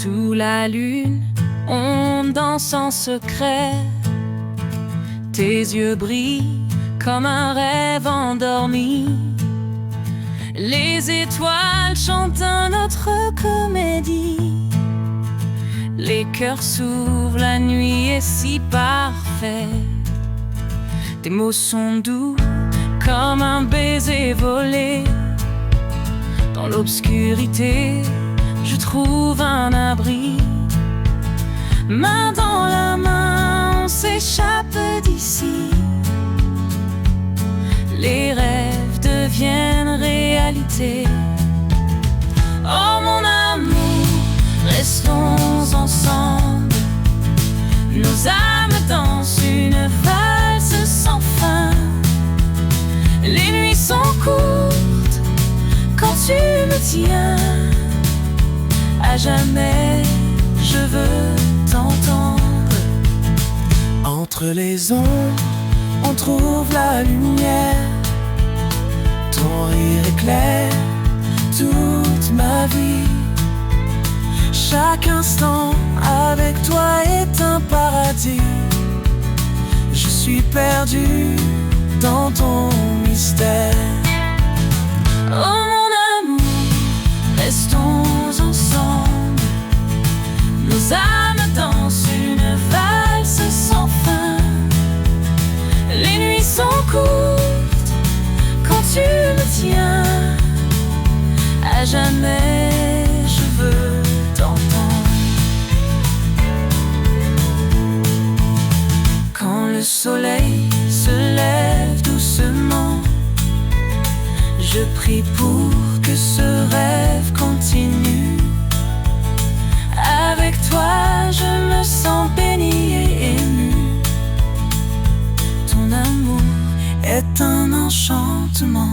Sous la lune, on danse en secret. Tes yeux brillent comme un rêve endormi. Les étoiles chantent notre comédie. Les cœurs s'ouvrent, la nuit est si parfaite. Tes mots sont doux comme un baiser volé. Dans l'obscurité, je trouve un abri. Main dans la main, on s'échappe d'ici. Les rêves deviennent réalité. Oh mon amour, restons ensemble. Nos âmes dansent une valse sans fin. Les nuits sont courtes quand tu me tiens. À jamais, je veux t'entendre. Entre les ombres, on trouve la lumière. Ton rire éclaire toute ma vie. Chaque instant avec toi est un paradis. Je suis perdu dans ton mystère. Oh mon amour, restons ensemble. Nos âmes dansent une valse sans fin. Les nuits sont courtes quand tu me tiens. À jamais, je veux t'entendre. Quand le soleil se lève doucement, je prie pour que ce rêve continue. Avec toi, je me sens béni et ému. Ton amour est un enchantement.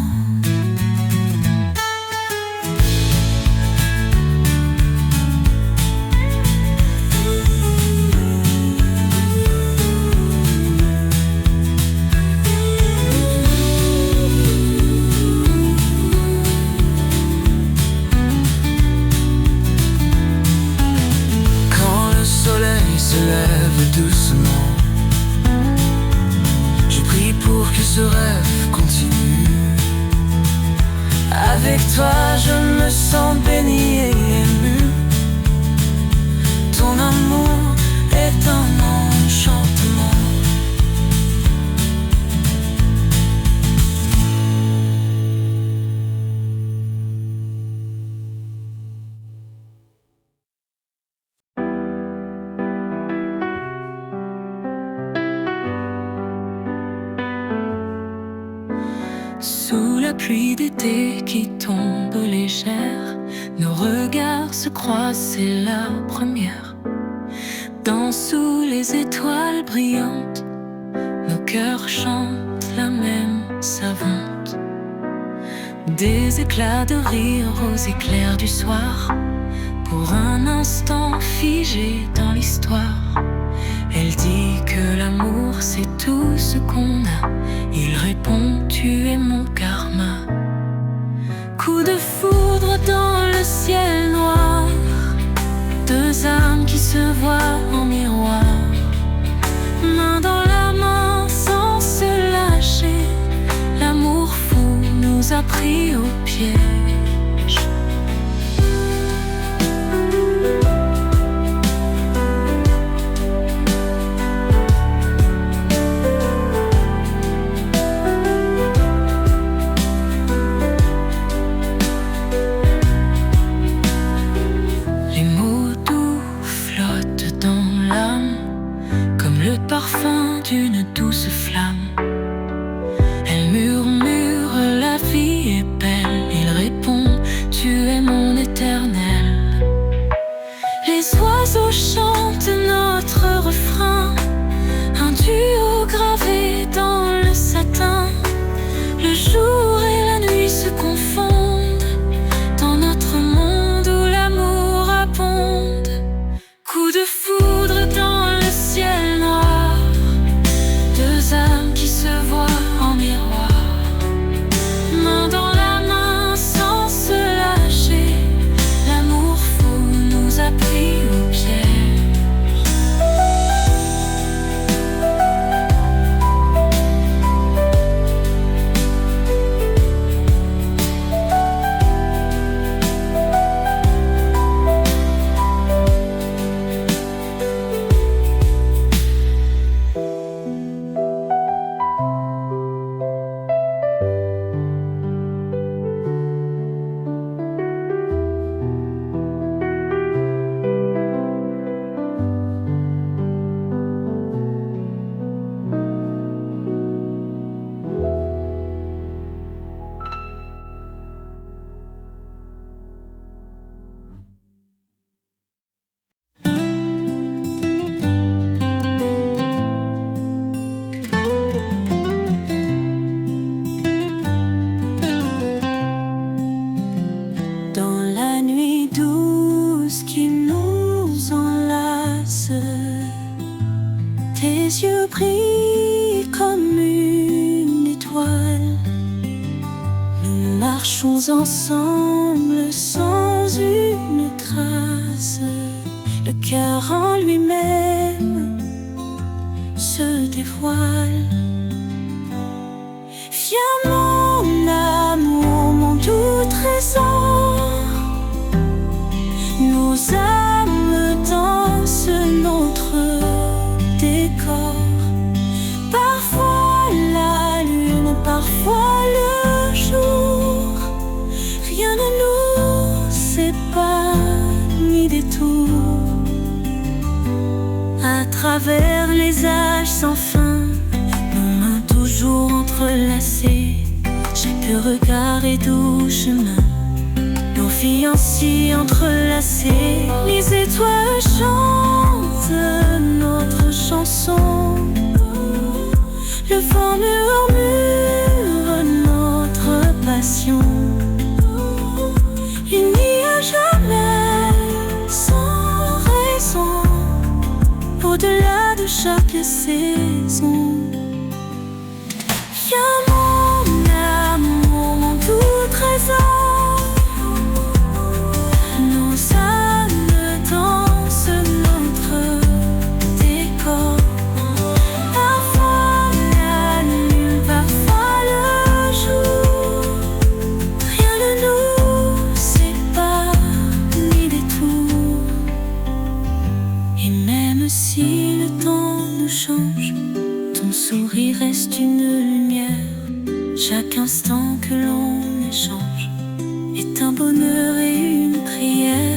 Se lève doucement. Je prie pour que ce rêve continue. Avec toi, je me sens béni et ému. Ton amour est un enchantement. Sous la pluie d'été qui tombe légère, nos regards se croisent, c'est la première. Dans sous les étoiles brillantes, nos cœurs chantent la même savante. Des éclats de rire aux éclairs du soir, pour un instant figé dans l'histoire. Elle dit que l'amour c'est tout ce qu'on a. Il répond, tu es mon karma. Coup de foudre dans le ciel noir, deux âmes qui se voient en miroir. Main dans la main sans se lâcher, l'amour fou nous a pris au piège. Parfum d'une douce flamme. Elle murmure, la vie est belle. marchons ensemble sans une trace. Le cœur en lui-même se dévoile. Viens mon amour, mon doux trésor. Nos âmes dansent notre décor. Parfois la lune, parfois le jour. Rien ne nous sépare ni détour. À travers les âges sans fin, nos mains toujours entrelacées. Chaque regard est doux chemin, nos fiançailles entrelacées. Les étoiles chantent notre chanson. Le vent murmure notre passion. Unis à jamais, sans raison, au-delà de chaque saison. Viens mon amour, mon doux trésor. Nos âmes dansent notre décor. Parfois la lune, parfois le jour. Rien ne nous sépare ni détour. Et même si le temps nous change, ton sourire reste une lumière. Chaque instant que l'on échange est un bonheur et une prière.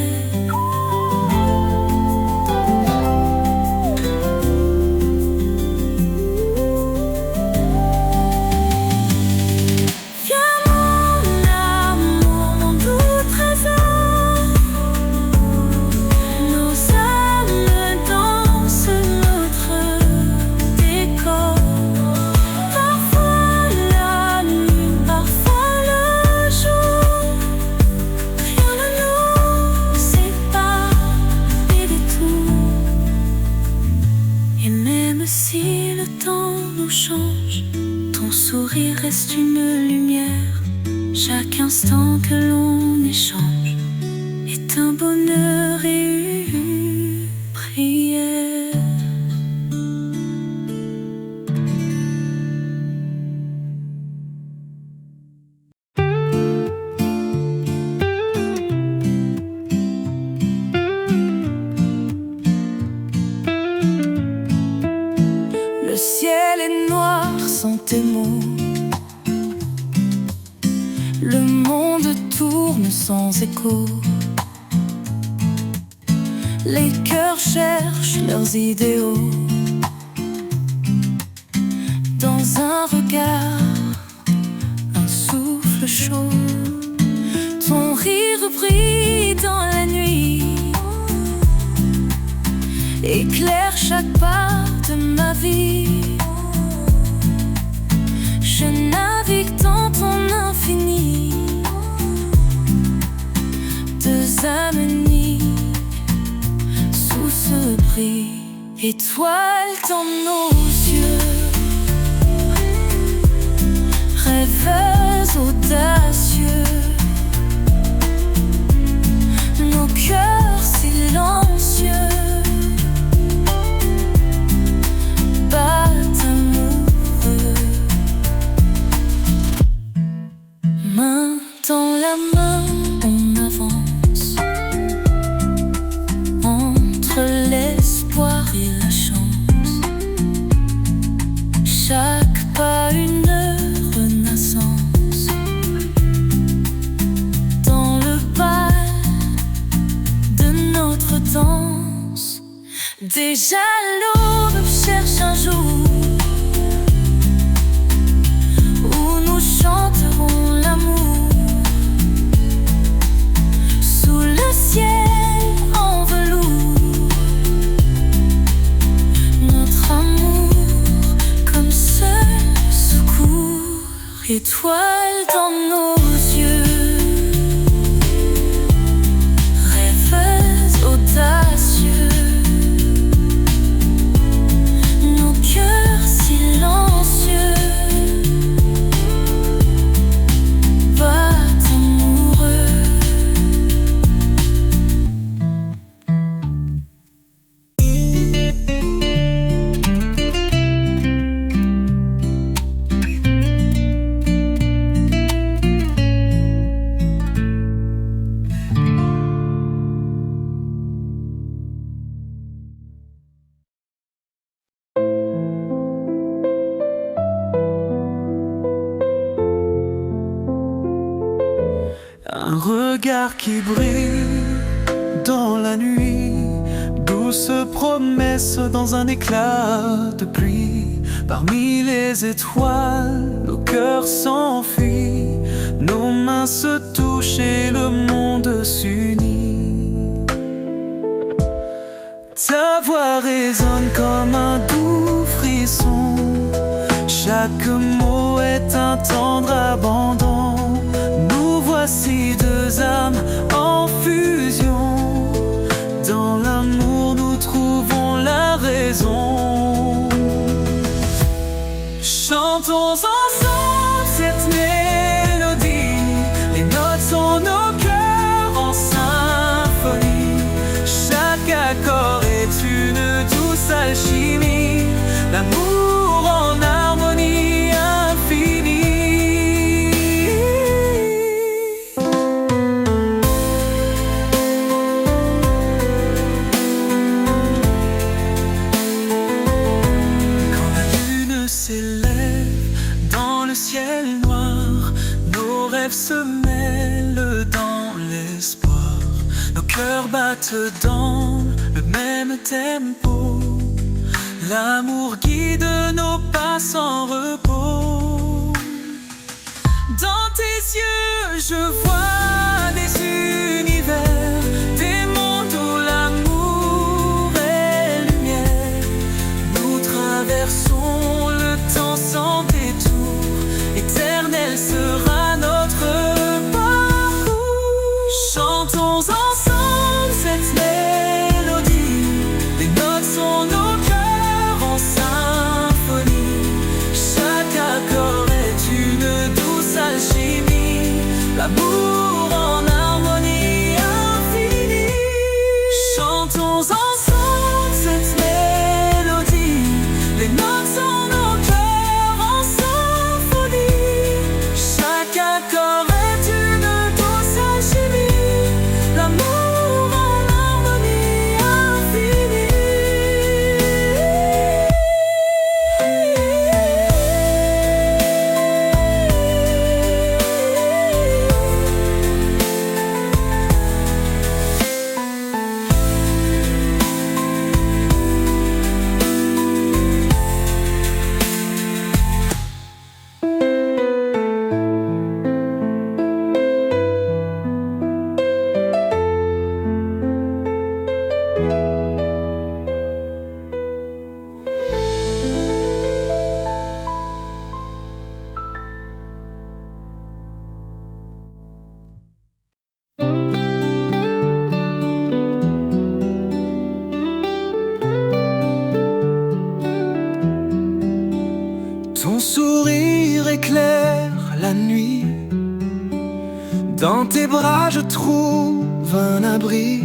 Viens mon amour, mon doux trésor. Nos âmes dansent notre décor. Parfois la nuit, parfois le jour. Rien ne nous sépare des détours. Et même si le temps nous change, ton sourire reste une lumière. Chaque instant que l'on échange est un bonheur et une prière. Le ciel est noir sans tes mots. Le monde tourne sans écho. Les cœurs cherchent leurs idéaux. Dans un regard, un souffle chaud. Ton rire brille dans la nuit, éclaire chaque part de ma vie. Je navigue dans ton infini. Deux âmes unies sous ce prix. Étoiles dans nos yeux, rêveuses audacieux. Nos cœurs silencieux battent amoureux. Main dans la main, on avance entre l'espoir et la chance. Chaque pas une renaissance. Dans le bal de notre danse, déjà l'aube cherche un jour où nous chanterons l'amour. Sous le ciel en velours, notre amour comme seul secours. Étoiles dans nos yeux, rêveuses audacieux. Un regard qui brille dans la nuit, douce promesse dans un éclat de pluie. Parmi les étoiles, nos cœurs s'enfuient, nos mains se touchent et le monde s'unit. Ta voix résonne comme un doux frisson, chaque mot est un tendre abandon. Nous voici deux âmes en fusion, dans l'amour nous trouvons la raison. Chantons ensemble cette mélodie, les notes sont nos cœurs en symphonie. Chaque accord est une douce alchimie, l'amour en harmonie infinie. Quand la lune s'élève dans le ciel noir, nos rêves se mêlent dans l'espoir. Nos cœurs battent dans le même tempo, l'amour guide nos pas sans repos. Dans tes yeux je vois des univers, des mondes où l'amour est lumière. Nous traversons le temps sans détour, éternel sera notre parcours. Chantons ensemble cette mélodie, les notes sont nos cœurs en symphonie. Chaque accord est une douce alchimie, l'amour en harmonie infinie. Chantons ensemble cette mélodie, les notes sont nos cœurs en symphonie. Chaque accord est une douce alchimie, l'amour en harmonie infinie. Ton sourire éclaire la nuit, dans tes bras je trouve un abri.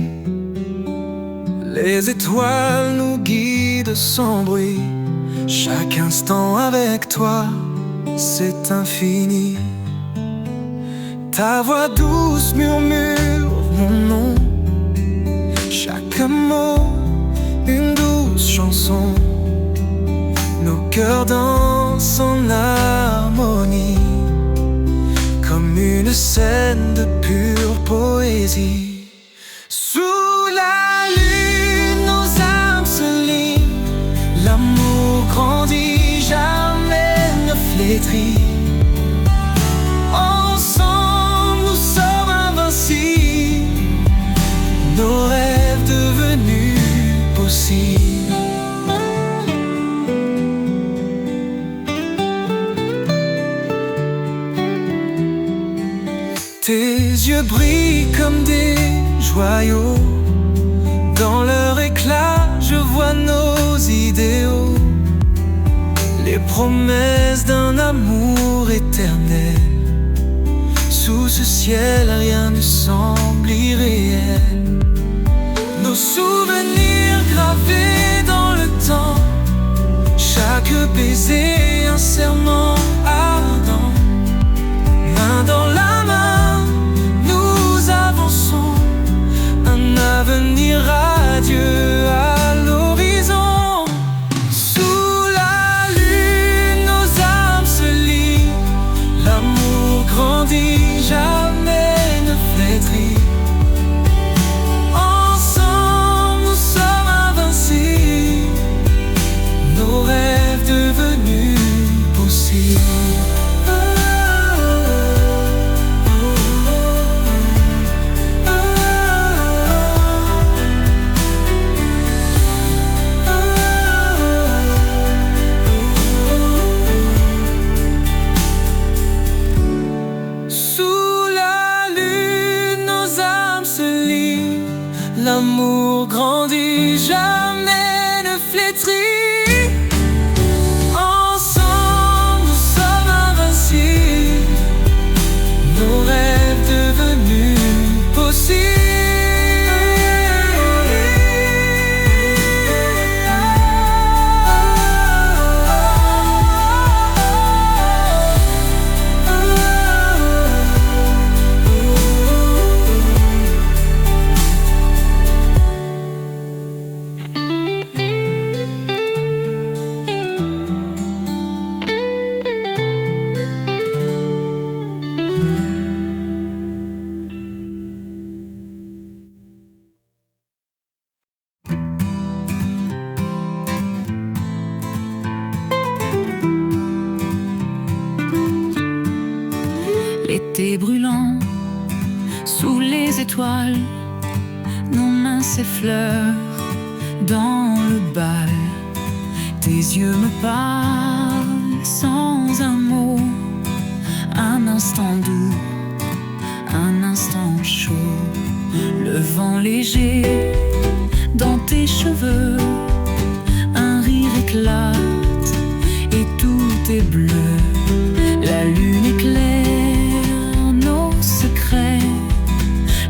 Les étoiles nous guident sans bruit, chaque instant avec toi c'est infini. Ta voix douce murmure mon nom, chaque mot une douce chanson. Nos cœurs dansent en harmonie, comme une scène de pure poésie. Sous la lune, nos âmes se lient, l'amour grandit, jamais ne flétrit. Ensemble, nous sommes invincibles, nos rêves devenus possibles. Tes yeux brillent comme des joyaux, dans leur éclat je vois nos idéaux, les promesses d'un amour éternel. Sous ce ciel rien ne semble irréel. Nos souvenirs gravés dans le temps, chaque baiser un serment ardent. Main dans la main, nous avançons, un avenir radieux à l'horizon. Sous la lune, nos âmes se lient, l'amour grandit, jamais ne L'amour grandit, jamais ne flétrit. Ensemble, nous sommes invincibles. Nos rêves devenus possibles. L'été brûlant, sous les étoiles, nos mains s'effleurent dans le bal. Tes yeux me parlent sans un mot, un instant doux, un instant chaud. Le vent léger dans tes cheveux, un rire éclate et tout est bleu. La lune éclaire nos secrets,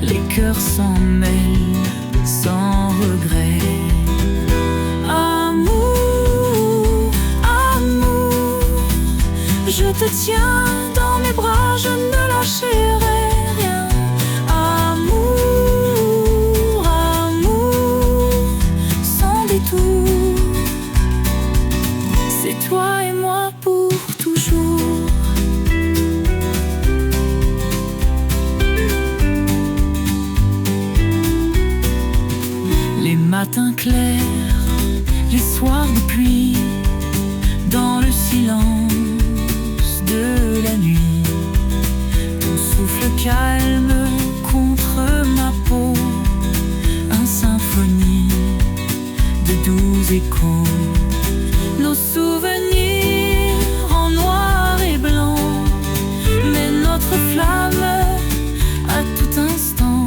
les cœurs s'en mêlent sans regret. Amour, amour, je te tiens dans mes bras, je ne lâcherai rien. Amour, amour, sans détour, c'est toi et moi pour toujours. Les matins clairs, les soirs de pluie, dans le silence de la nuit, ton souffle calme contre ma peau, un symphonie de doux échos. Nos souvenirs en noir et blanc, mais notre flamme à tout instant.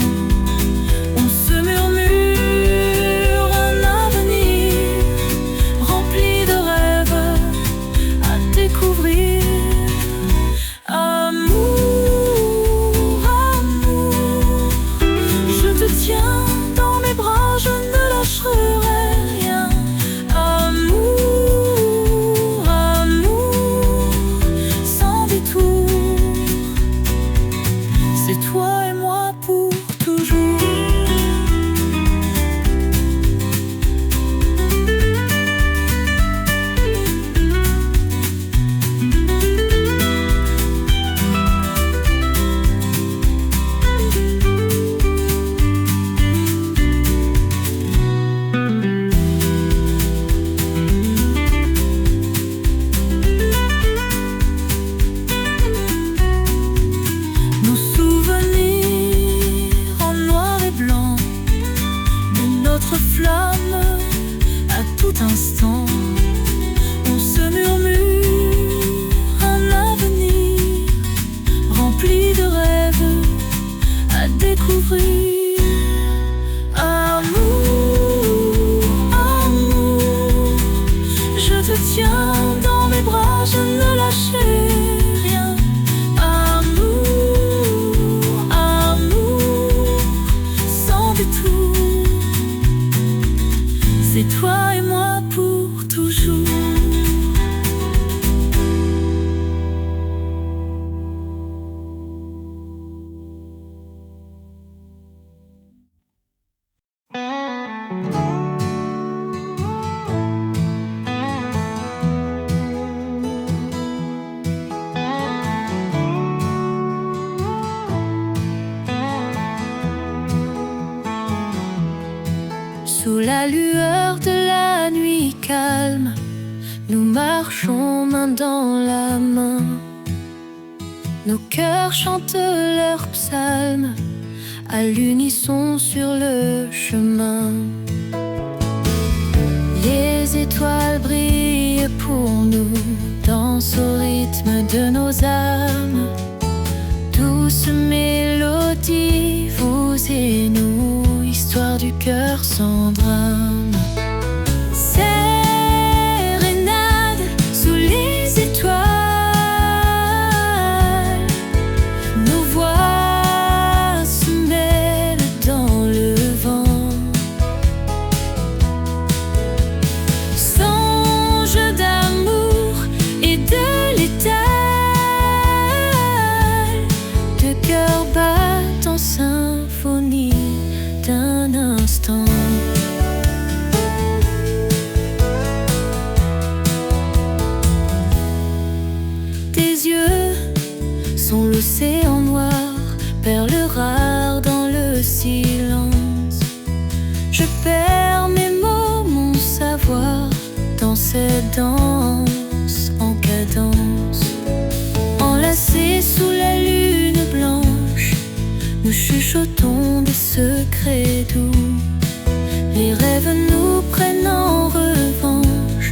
On se murmure un avenir rempli de rêves à découvrir. Amour, amour, je te tiens dans mes bras, je ne lâcherai rien. Amour, amour, sans détour, c'est toi et moi pour toujours. Nos souvenirs en noir et blanc, de notre flamme à tout instant. On se murmure un avenir rempli de rêves à découvrir. Amour, amour, je te tiens dans mes bras, je ne lâcherai rien. Amour, amour, sans détour, c'est toi et moi pour toujours. Sous la lueur de la nuit calme, nous marchons main dans la main. Nos cœurs chantent leurs psaumes à l'unisson sur le chemin. Les étoiles brillent pour nous, dansent au rythme de nos âmes. Douce mélodie, vous et nous, histoire du cœur cœur sans drame. Sérénade sous les étoiles, nos voix se mêlent dans le vent. Songe d'amour et de l'étal, de cœur battent en symphonie d'un instant. Tes yeux sont l'océan noir, perle rare dans le silence. Je perds mes mots, mon savoir, dans cette danse en cadence. Enlacés sous la lune blanche, nous chuchotons des secrets doux. Les rêves nous prennent en revanche,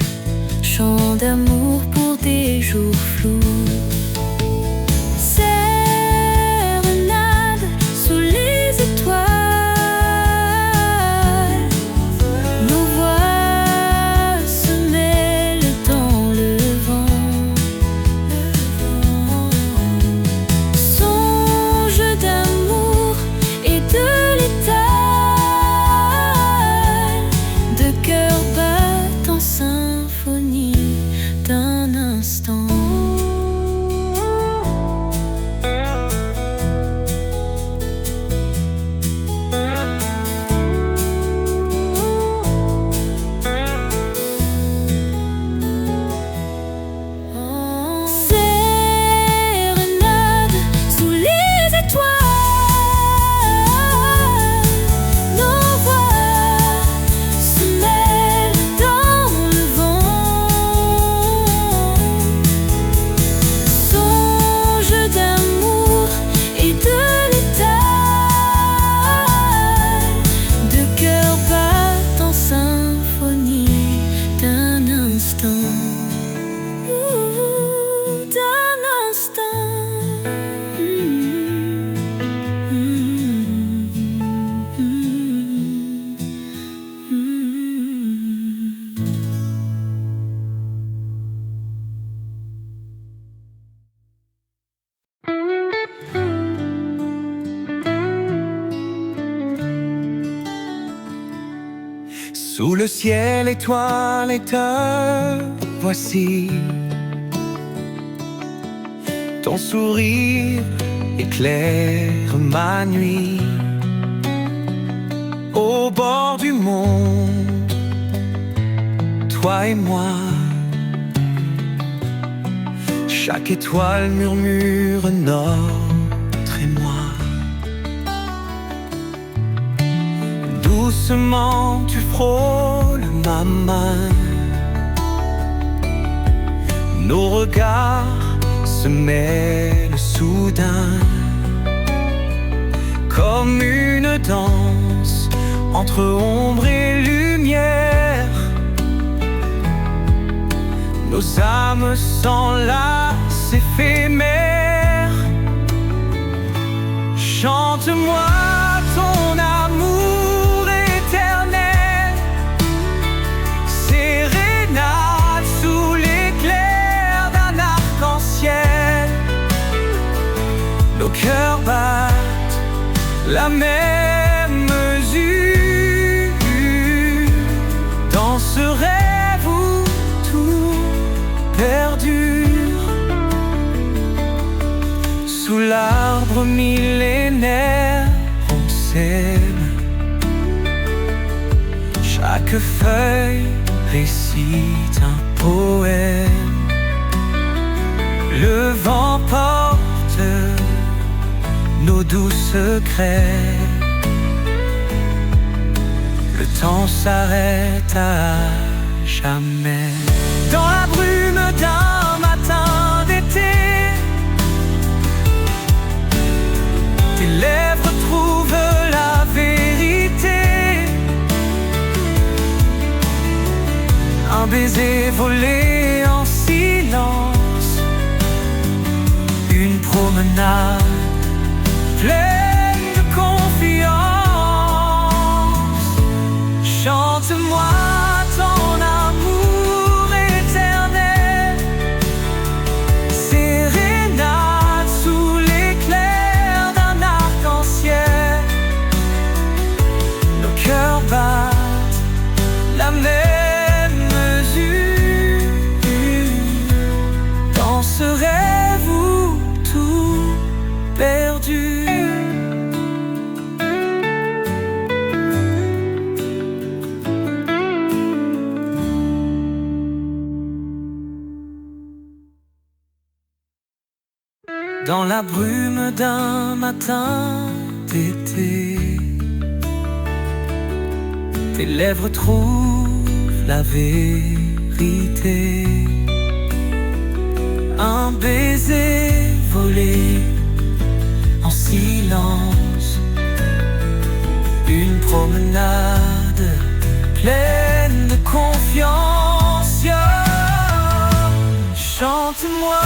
chant d'amour pour des jours flous. Sérénade sous les étoiles, nos voix se mêlent dans le vent. Songe d'amour et de l'étal, de cœur battent en symphonie d'un instant. Sérénade sous les étoiles, nos voix se mêlent dans le vent. Songe d'amour et de l'étal, de cœur battent en symphonie d'un instant. D'un instant. Sous le ciel étoile et te voici. Ton sourire éclaire ma nuit. Au bord du monde, toi et moi. Chaque étoile murmure notre émoi. Doucement tu frôles ma main. Nos regards se mêlent soudain, comme une danse entre ombre et lumière. Nos âmes s'enlacent éphémères. Chante-moi ton amour éternel, sérénade sous l'éclair d'un arc-en-ciel. Nos cœurs battent la même mesure dans ce rêve où tout perdure. Sous l'arbre millénaire on s'aime. Chaque feuille récite un poème. Le vent porte nos doux secrets. Le temps s'arrête à jamais. Dans la brume d'un matin d'été, tes lèvres trouvent la vérité. Un baiser volé en silence, une promenade pleine de confiance. dans la brume d'un matin d'été. Tes lèvres trouvent la vérité. Un baiser volé en silence, une promenade pleine de confiance. Chante-moi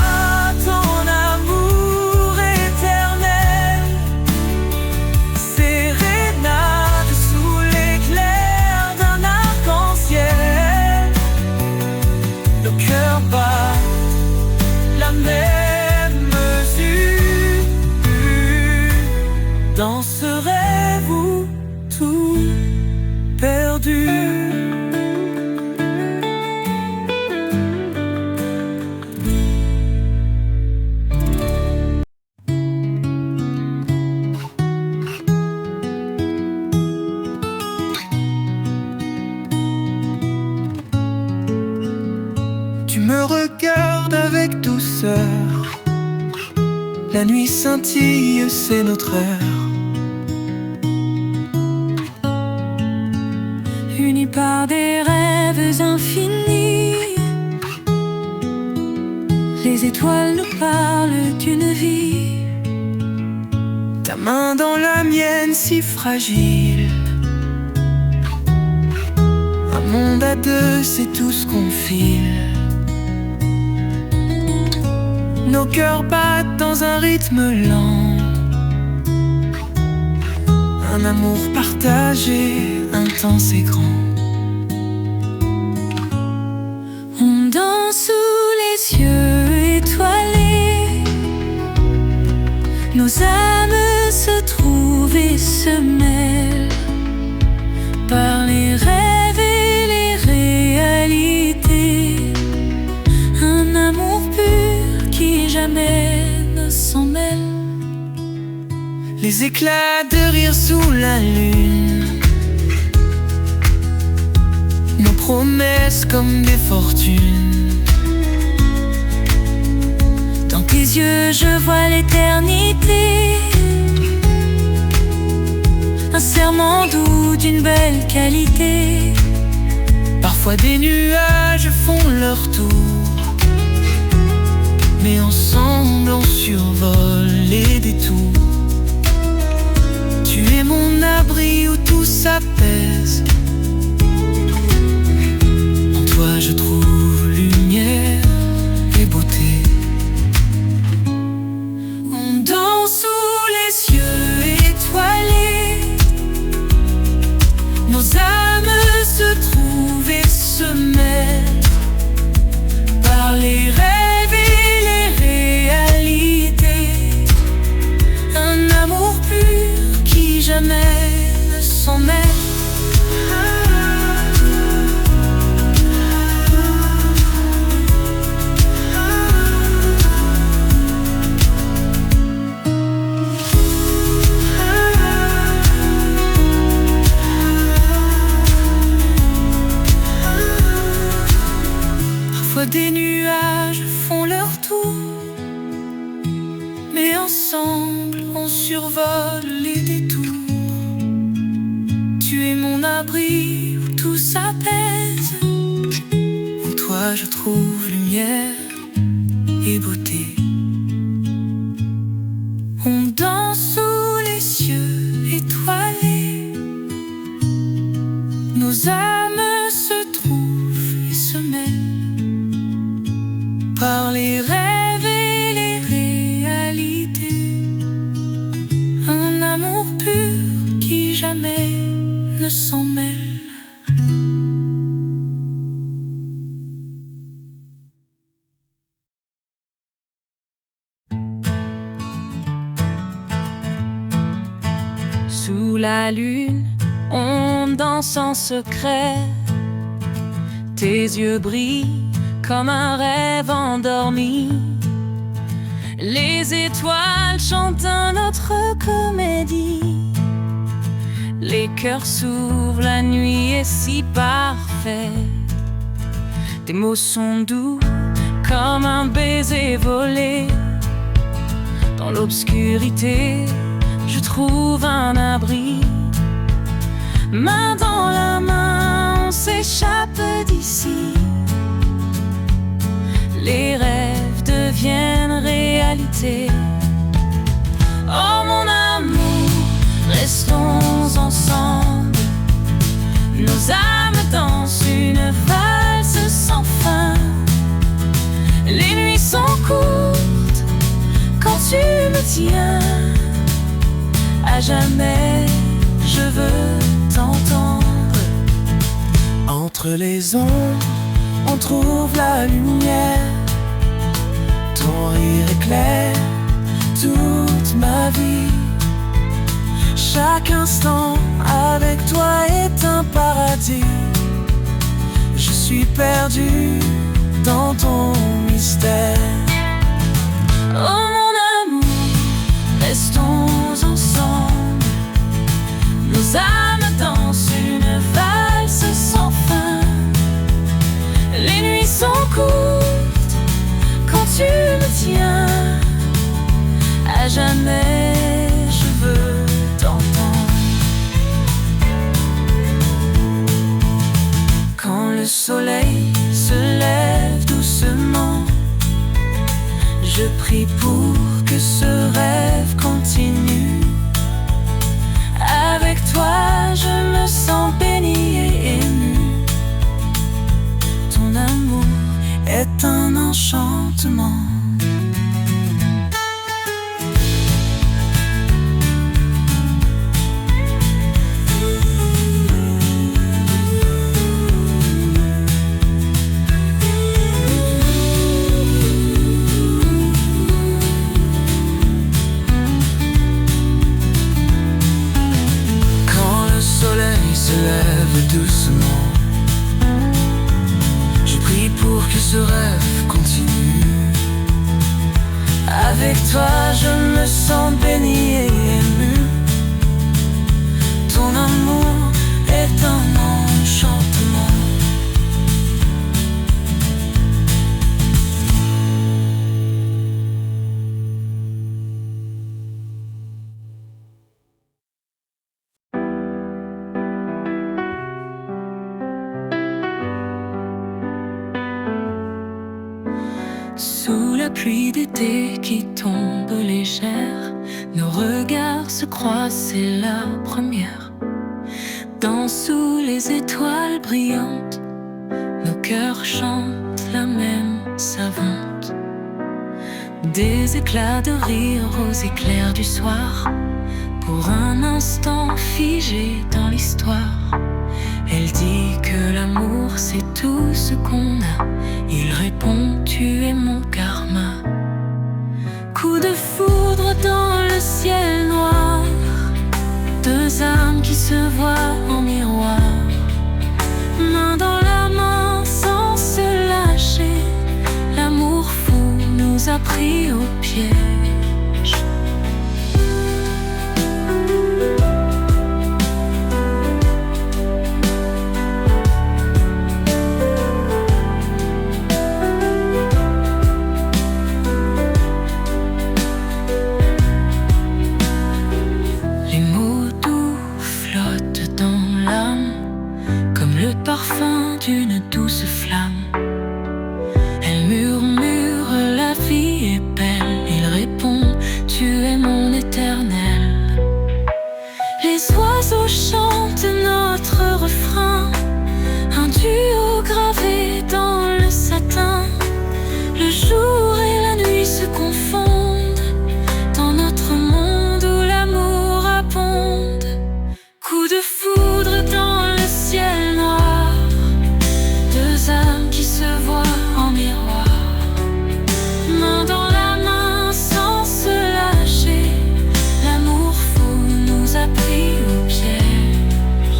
ton amour éternel, sérénade sous l'éclair d'un arc-en-ciel. Nos cœurs battent la même mesure dans ce rêve où tout perdu. Tu me regardes avec douceur, la nuit scintille, c'est notre heure. Unis par des rêves infinis, les étoiles nous parlent d'une vie. Ta main dans la mienne si fragile, un monde à deux, c'est tout ce qu'on file. Nos cœurs battent dans un rythme lent, un amour partagé, intense et grand. On danse sous les cieux étoilés, nos âmes se trouvent et se mêlent par les rêves et les réalités. Un amour pur qui jamais ne s'en mêle. Les éclats de rire sous la lune, nos promesses comme des fortunes. Dans tes yeux je vois l'éternité, un serment doux d'une belle qualité. Parfois des nuages font leur tour, mais ensemble on survole les détours. Tu es mon abri où tout s'apaise. En toi je trouve lumière et beauté. On danse sous les cieux étoilés, Nos âmes se trouvent et se mêlent par les rêves et les réalités. Un amour pur qui jamais ne s'en mêle. Parfois des nuages font leur tour, mais ensemble on survole les détours. Tu es mon abri où tout s'apaise. En toi je trouve lumière et beauté. On danse sous les cieux étoilés, nos âmes se trouvent et se mêlent par les rêves et les réalités. Un amour pur qui jamais ne s'en mêle. sous la lune, on danse en secret. Tes yeux brillent comme un rêve endormi. Les étoiles chantent notre comédie. Les cœurs s'ouvrent, la nuit est si parfaite. Tes mots sont doux comme un baiser volé l'obscurité, je trouve un abri. Main dans la main, on s'échappe d'ici. Les rêves deviennent réalité. Oh mon amour, restons ensemble. Nos âmes dansent une valse sans fin. Les nuits sont courtes quand tu me tiens. À jamais, je veux t'entendre. Entre les ombres, on trouve la lumière. Ton rire éclaire toute ma vie. Chaque instant avec toi est un paradis. Je suis perdu dans ton mystère. Oh mon amour, restons ensemble. Nos âmes dansent une valse sans fin. Les nuits sont courtes quand tu me tiens. À jamais, je veux t'entendre. Quand le soleil se lève doucement, je prie pour que ce rêve continue. Avec toi, je me sens béni et ému. Ton amour est un enchantement. Se lève doucement. Je prie pour que ce rêve continue. Avec toi, je me sens béni et ému. Ton amour est un enchantement. Sous la pluie d'été qui tombe légère, nos regards se croisent, c'est la première. Dans sous les étoiles brillantes, nos cœurs chantent la même savante. Des éclats de rire aux éclairs du soir, pour un instant figé dans l'histoire. Elle dit que l'amour c'est tout ce qu'on a. Il répond, tu es mon karma. Coup de foudre dans le ciel noir, deux âmes qui se voient en miroir. Main dans la main sans se lâcher, l'amour fou nous a pris au piège. Parfum d'une douce flamme. Elle murmure, la vie est belle. Il répond, tu es mon éternel. Les oiseaux chantent notre refrain, un duo gravé dans le satin. Le jour et la nuit se confondent dans notre monde où l'amour abonde. Coup de foudre dans le ciel noir, âmes qui se voient en miroir. Main dans la main sans se lâcher, l'amour fou nous a pris au piège.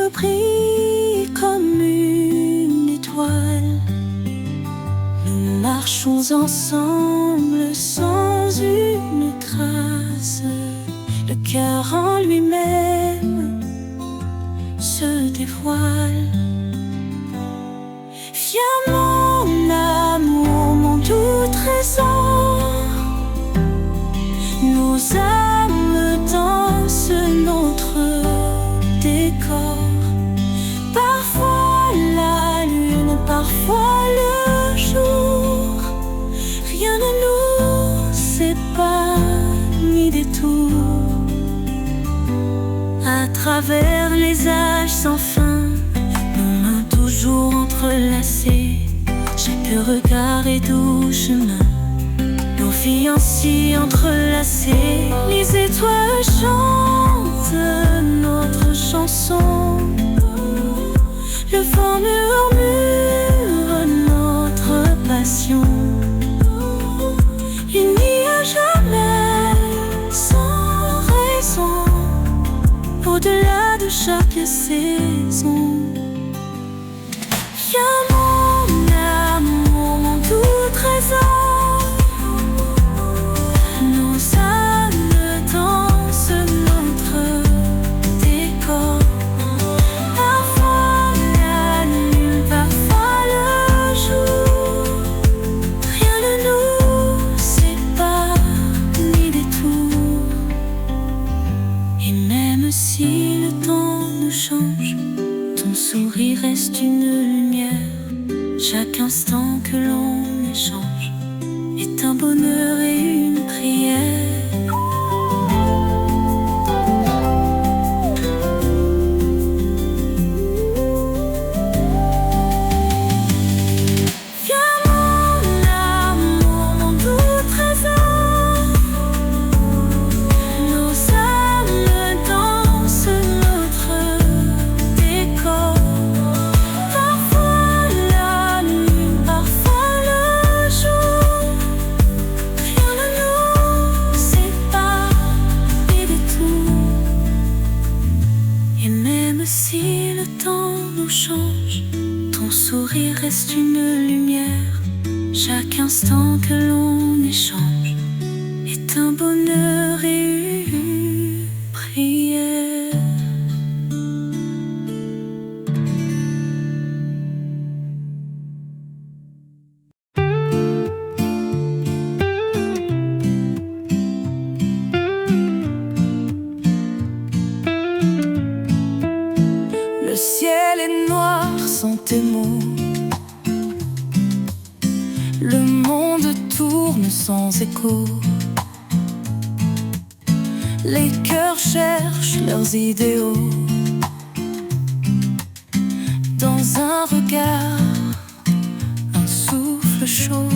sourire brille comme une étoile. Nous marchons ensemble sans une trace. Le cœur en lui-même se dévoile. Viens mon amour, mon doux trésor. Nos âmes dansent notre décor. Parfois la lune, parfois le jour. Rien ne nous sépare ni détour. À travers les âges sans fin, nos mains toujours entrelacées. Chaque regard est doux chemin, nos fiançailles entrelacées. Les étoiles chantent notre chanson. Le vent murmure notre passion. Unis à jamais, sans raison, au-delà de chaque saison. Viens mon amour, mon doux trésor. Nos âmes dansent notre décor. Parfois la lune, parfois le jour. Rien ne nous sépare ni détour. Et même si le temps nous change, ton sourire reste une lumière. Chaque instant que l'on échange est un bonheur et une prière. Viens mon amour, mon doux trésor. Nos âmes dansent notre décor. Parfois la nuit, parfois le jour. Rien ne nous sépare des détours. Et même si le temps nous change, ton sourire reste une lumière. Chaque instant que l'on échange est un bonheur et une prière. Le ciel est noir sans tes mots. Le monde tourne sans écho. Les cœurs cherchent leurs idéaux. Dans un regard, un souffle chaud.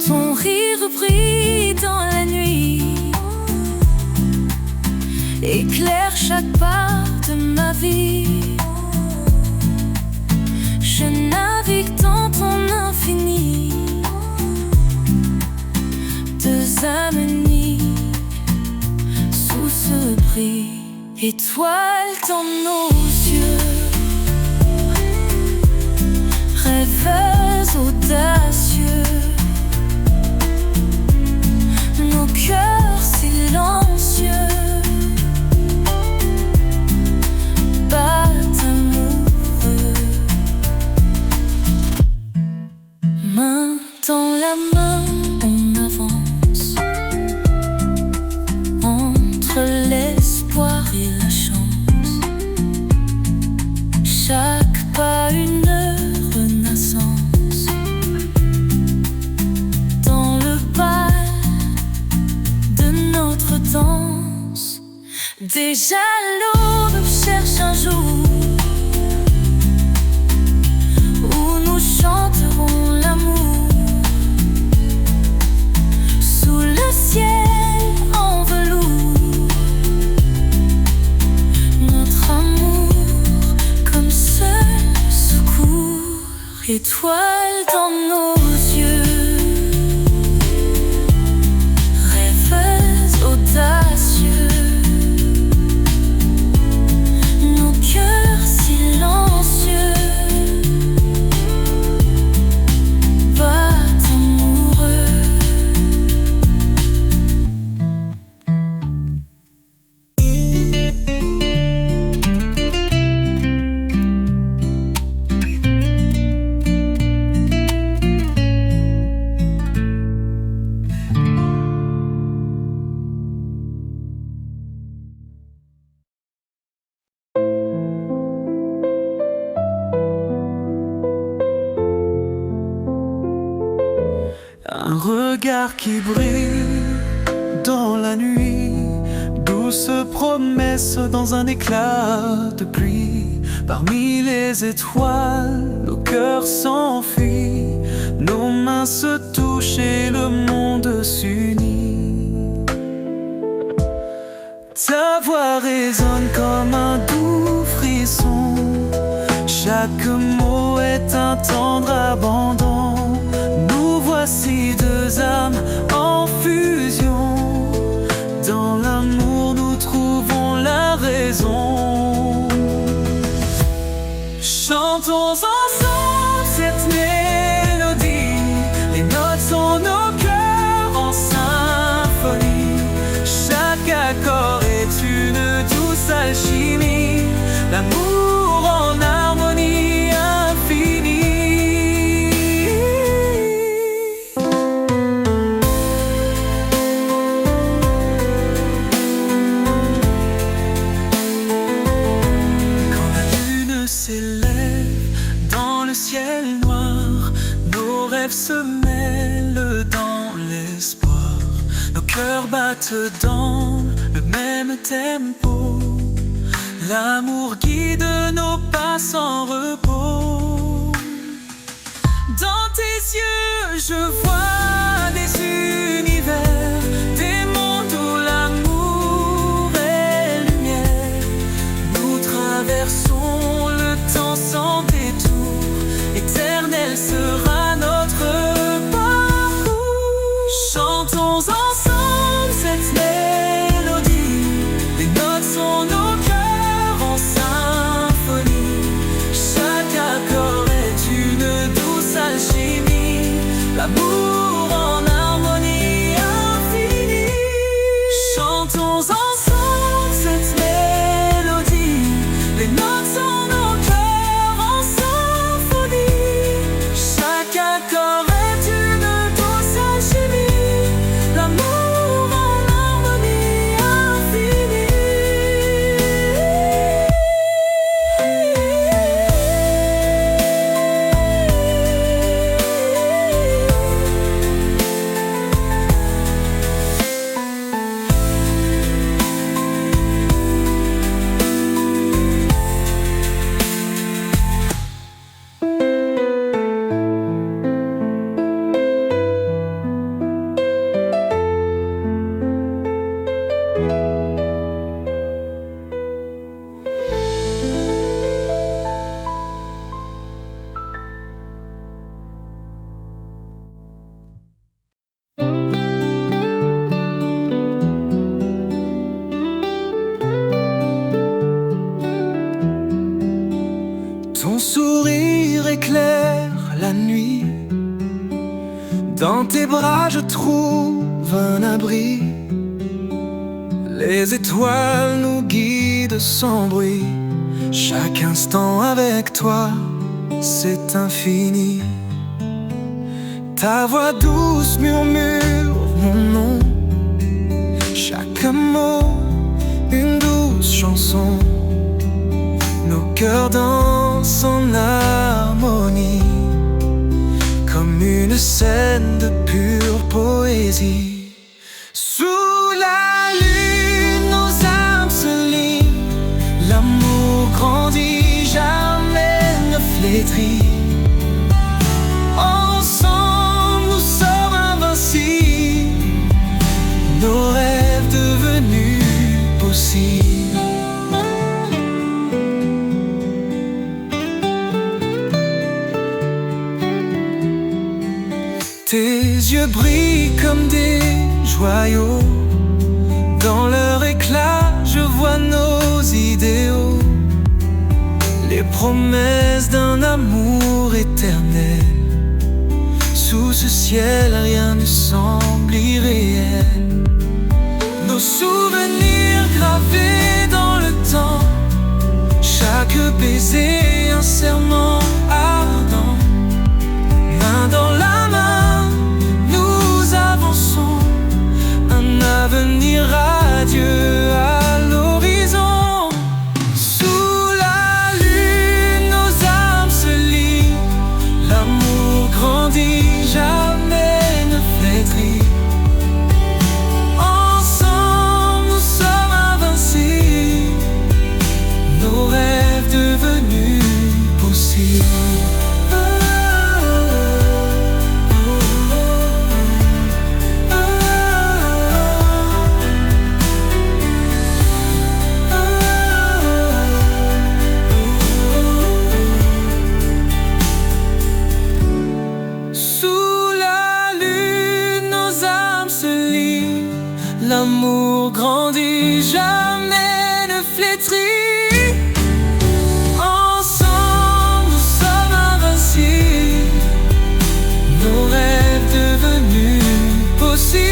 Ton rire brille dans la nuit, éclaire chaque part de ma vie. Je navigue dans ton infini. Deux âmes unies sous ce bris. Étoiles dans nos yeux, rêveuses audacieux. Nos cœurs silencieux battent amoureux. Main dans la main, on avance entre l'espoir et la chance. Chaque pas une renaissance. Dans le bal de notre danse, déjà l'aube cherche un jour où nous chanterons l'amour. Sous le ciel en velours, notre amour comme seul secours. Étoiles dans nos yeux, rêveuses audacieux. Nos cœurs regard qui brille dans la nuit, douce promesse dans un éclat de pluie. Parmi les étoiles, nos cœurs s'enfuient, nos mains se touchent et le monde s'unit. Ta voix résonne comme un doux frisson, chaque mot est un tendre abandon. Nous voici deux âmes en fusion, dans l'amour nous trouvons la raison. Chantons ensemble cette mélodie, les notes sont nos cœurs en symphonie. Chaque accord est une douce alchimie, l'amour en harmonie infinie. Quand la lune s'élève dans le ciel noir, nos rêves se mêlent dans l'espoir. Nos cœurs battent dans le même tempo, l'amour guide nos pas sans repos. Dans tes yeux, je vois des univers, des mondes où l'amour est lumière. Nous traversons le temps sans détour, éternel sera notre parcours. Chantons ensemble cette mélodie, les notes sont nos cœurs en symphonie. Chaque accord est une douce alchimie, l'amour en harmonie infinie. Chantons ensemble cette mélodie, les notes sont nos cœurs en symphonie. Chaque accord est une douce alchimie, l'amour en harmonie infinie. Ton sourire éclaire la nuit, dans tes bras je trouve un abri. Les étoiles nous guident sans bruit, chaque instant avec toi c'est infini. Ta voix douce murmure mon nom, chaque mot une douce chanson. Nos cœurs dansent en harmonie, comme une scène de pure poésie. Sous la lune, nos âmes se lient, l'amour grandit, jamais ne flétrit. Ensemble, nous sommes invincibles, nos rêves devenus possibles. Tes yeux brillent comme des joyaux, dans leur éclat je vois nos idéaux, les promesses d'un amour éternel. Sous ce ciel rien ne semble irréel. Nos souvenirs gravés dans le temps, chaque baiser un serment ardent. Main dans la main, nous avançons, un avenir radieux à l'horizon. Sous la lune, nos âmes se lient, l'amour grandit, jamais ne flétrit. jamais ne flétrit. Ensemble nous sommes invincibles, nos rêves devenus possibles.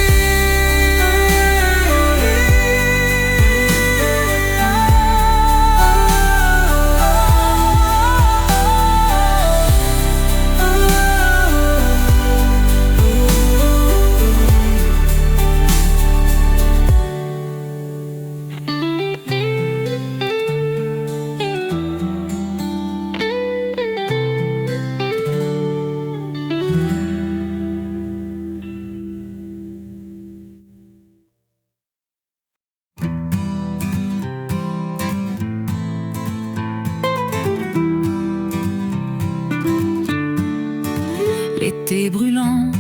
L'été brûlant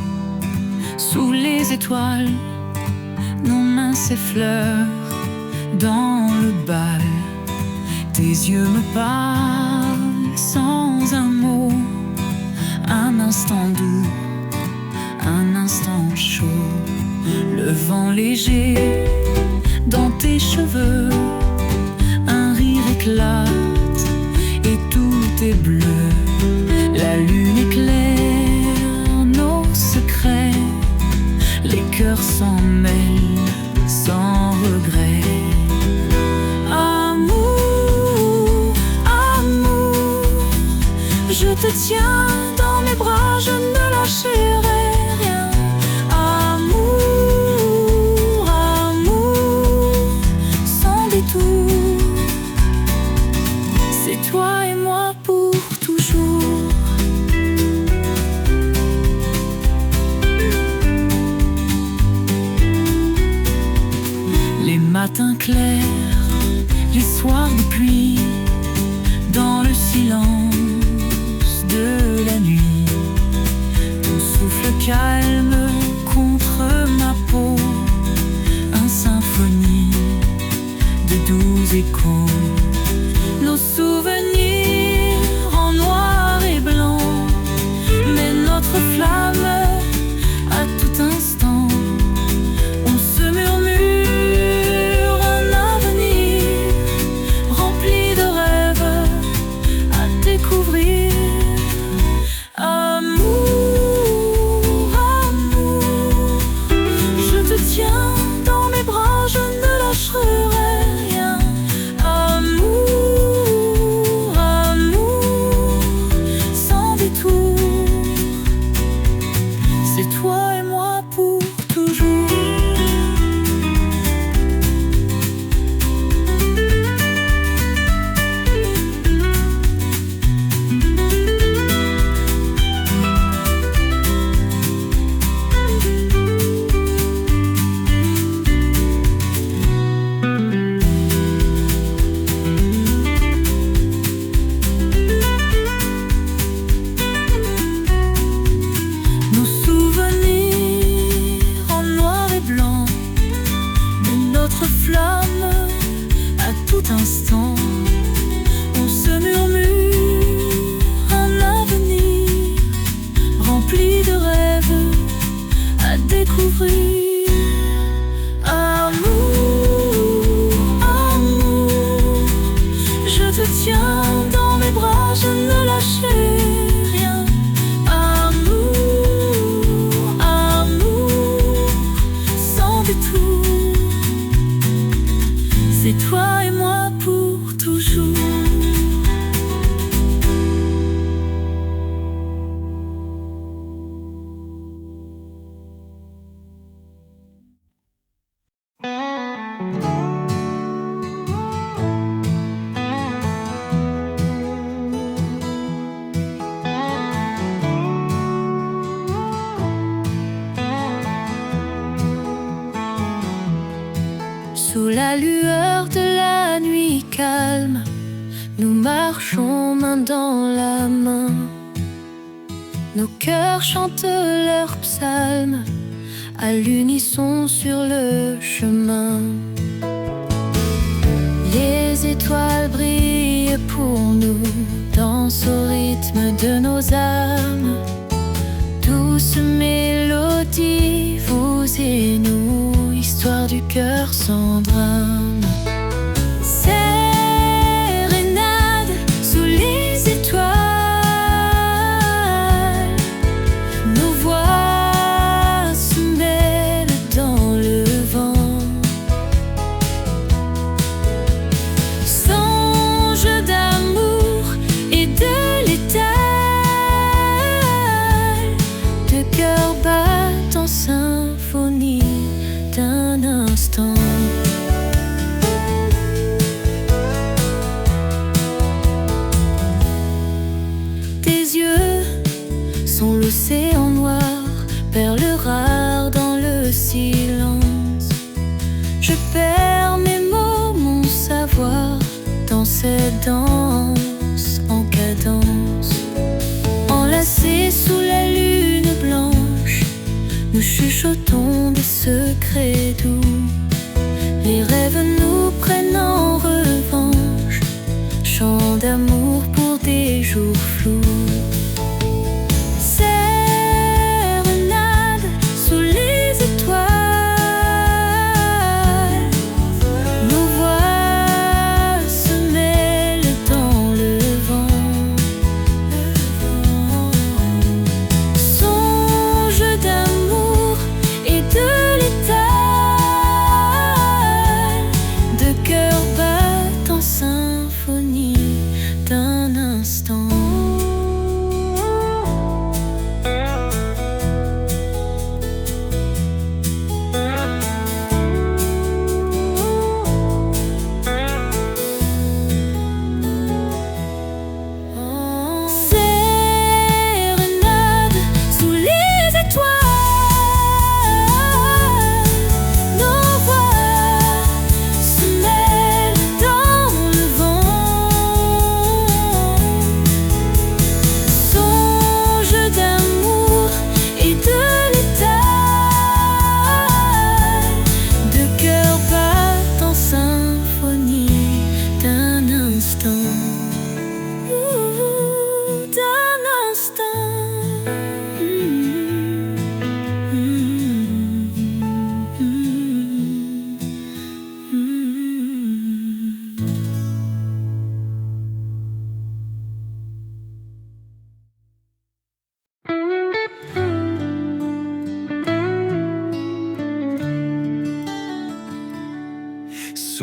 sous les étoiles, nos mains s'effleurent dans le bal. Tes yeux me parlent sans un mot, un instant doux, un instant chaud. Le vent léger dans tes cheveux, un rire éclate et tout est bleu. La lune éclaire nos secrets, les cœurs s'en mêlent sans regret. Amour, amour, je te tiens dans mes bras, je ne lâcherai rien. Amour, amour, sans détour, c'est toi et moi pour toujours. Les matins clairs, les soirs de pluie, dans le silence de la nuit, ton souffle calme contre ma peau, un symphonie de doux échos. Nos souvenirs en noir et blanc, mais notre flamme à tout instant. On se murmure un avenir rempli de rêves à découvrir. Amour, amour, je te tiens dans mes bras, je ne lâcherai rien. Amour, amour, sans détour, c'est toi et moi pour toujours. Nos souvenirs en noir et blanc, mais notre flamme à tout instant. On se murmure un avenir rempli de rêves à découvrir. Amour, amour, je te tiens dans mes bras, je ne lâcherai rien. Amour, amour, sans détour, c'est toi et moi pour toujours. Sous la lueur de la nuit calme, nous marchons main dans la main. Nos cœurs chantent leurs psaumes à l'unisson sur le chemin. Les étoiles brillent pour nous, dansent au rythme de nos âmes. Douce mélodie, vous et nous, histoire du cœur sans drame.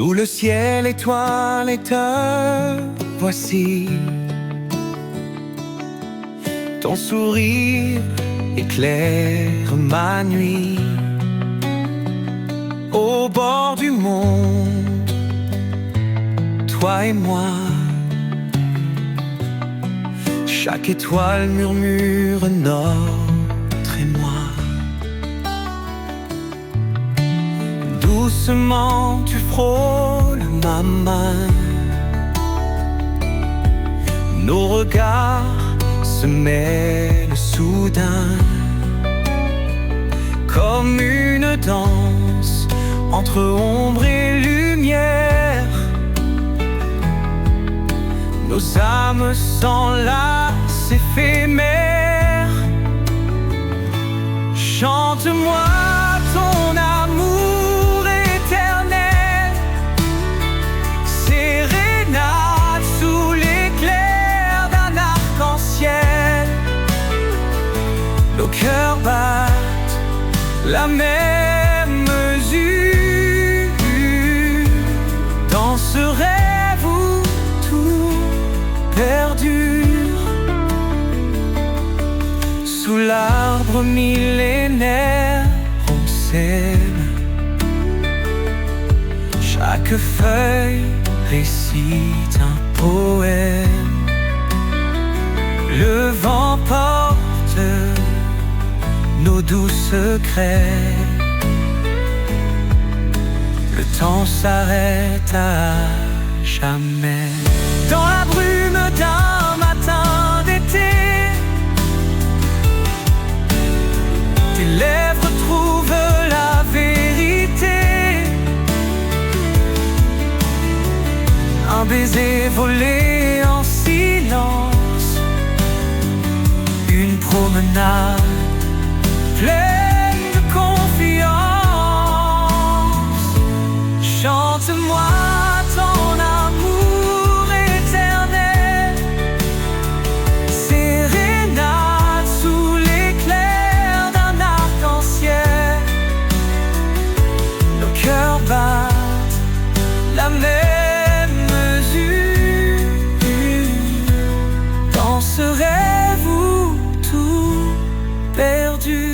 Sous le ciel étoilé te voici. Ton sourire éclaire ma nuit. Au bord du monde, toi et moi. Chaque étoile murmure notre émoi. Doucement tu frôles ma main. Nos regards se mêlent soudain, comme une danse entre ombre et lumière. Nos âmes s'enlacent éphémères. Chante-moi ton amour éternel, sérénade sous l'éclair d'un arc-en-ciel. Nos cœurs battent la même mesure. Dans ce rêve où tout perdure, sous l'arbre millénaire on s'aime. Chaque feuille récite un poème. Le vent porte nos doux secrets. Le temps s'arrête à jamais. Dans la brume d'un matin d'été, tes lèvres trouvent la vérité. Un baiser volé en silence, une promenade pleine de confiance. Chante-moi ton amour éternel, sérénade sous l'éclair d'un arc-en-ciel. Nos cœurs battent la même mesure. Dans ce rêve où tout perdu.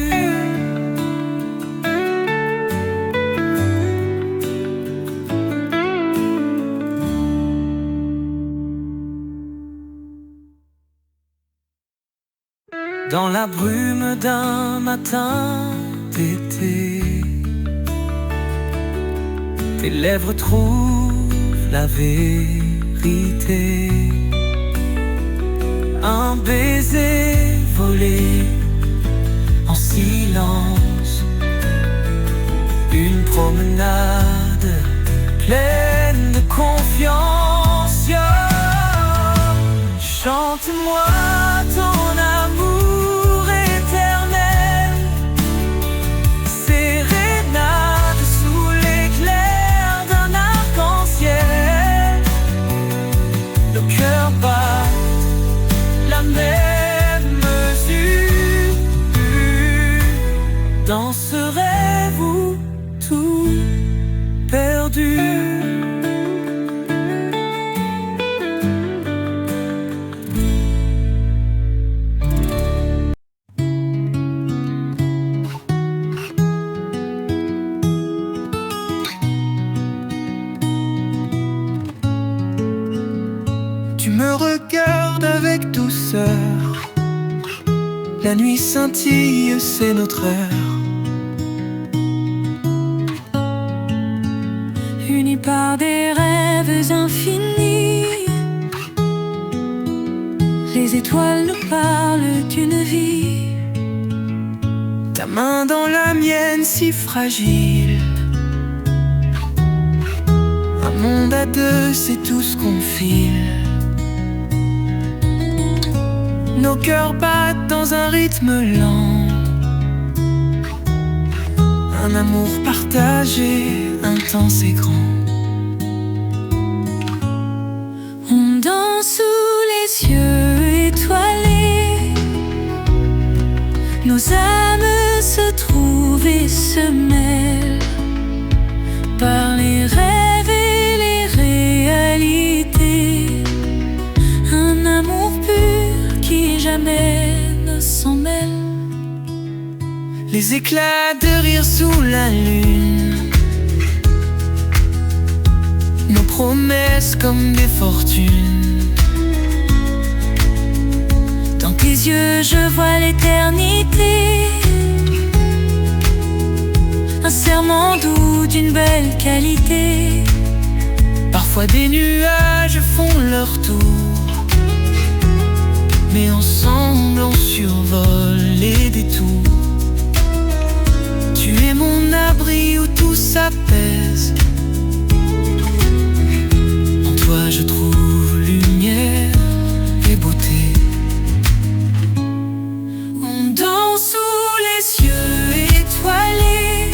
Dans la brume d'un matin d'été, tes lèvres trouvent la vérité. Un baiser volé en silence, une promenade pleine de confiance. Chante-moi ton amour éternel, sérénade sous l'éclair d'un arc-en-ciel. Nos cœurs battent la même mesure. Dans ce rêve où tout perdure. Tu me regardes avec douceur, la nuit scintille, c'est notre heure. Unis par des rêves infinis, les étoiles nous parlent d'une vie. Ta main dans la mienne si fragile. Un monde à deux, c'est tout ce qu'on file. Nos cœurs battent dans un rythme lent. Un amour partagé, intense et grand. On danse sous les cieux étoilés. Nos âmes se trouvent et se mêlent par les rêves et des éclats de rire sous la lune, nos promesses comme des fortunes. Dans tes yeux je vois l'éternité, un serment doux d'une belle qualité. Parfois des nuages font leur tour, mais ensemble on survole les détours. Tu es mon abri où tout s'apaise, en toi je trouve lumière et beauté. On danse sous les cieux étoilés,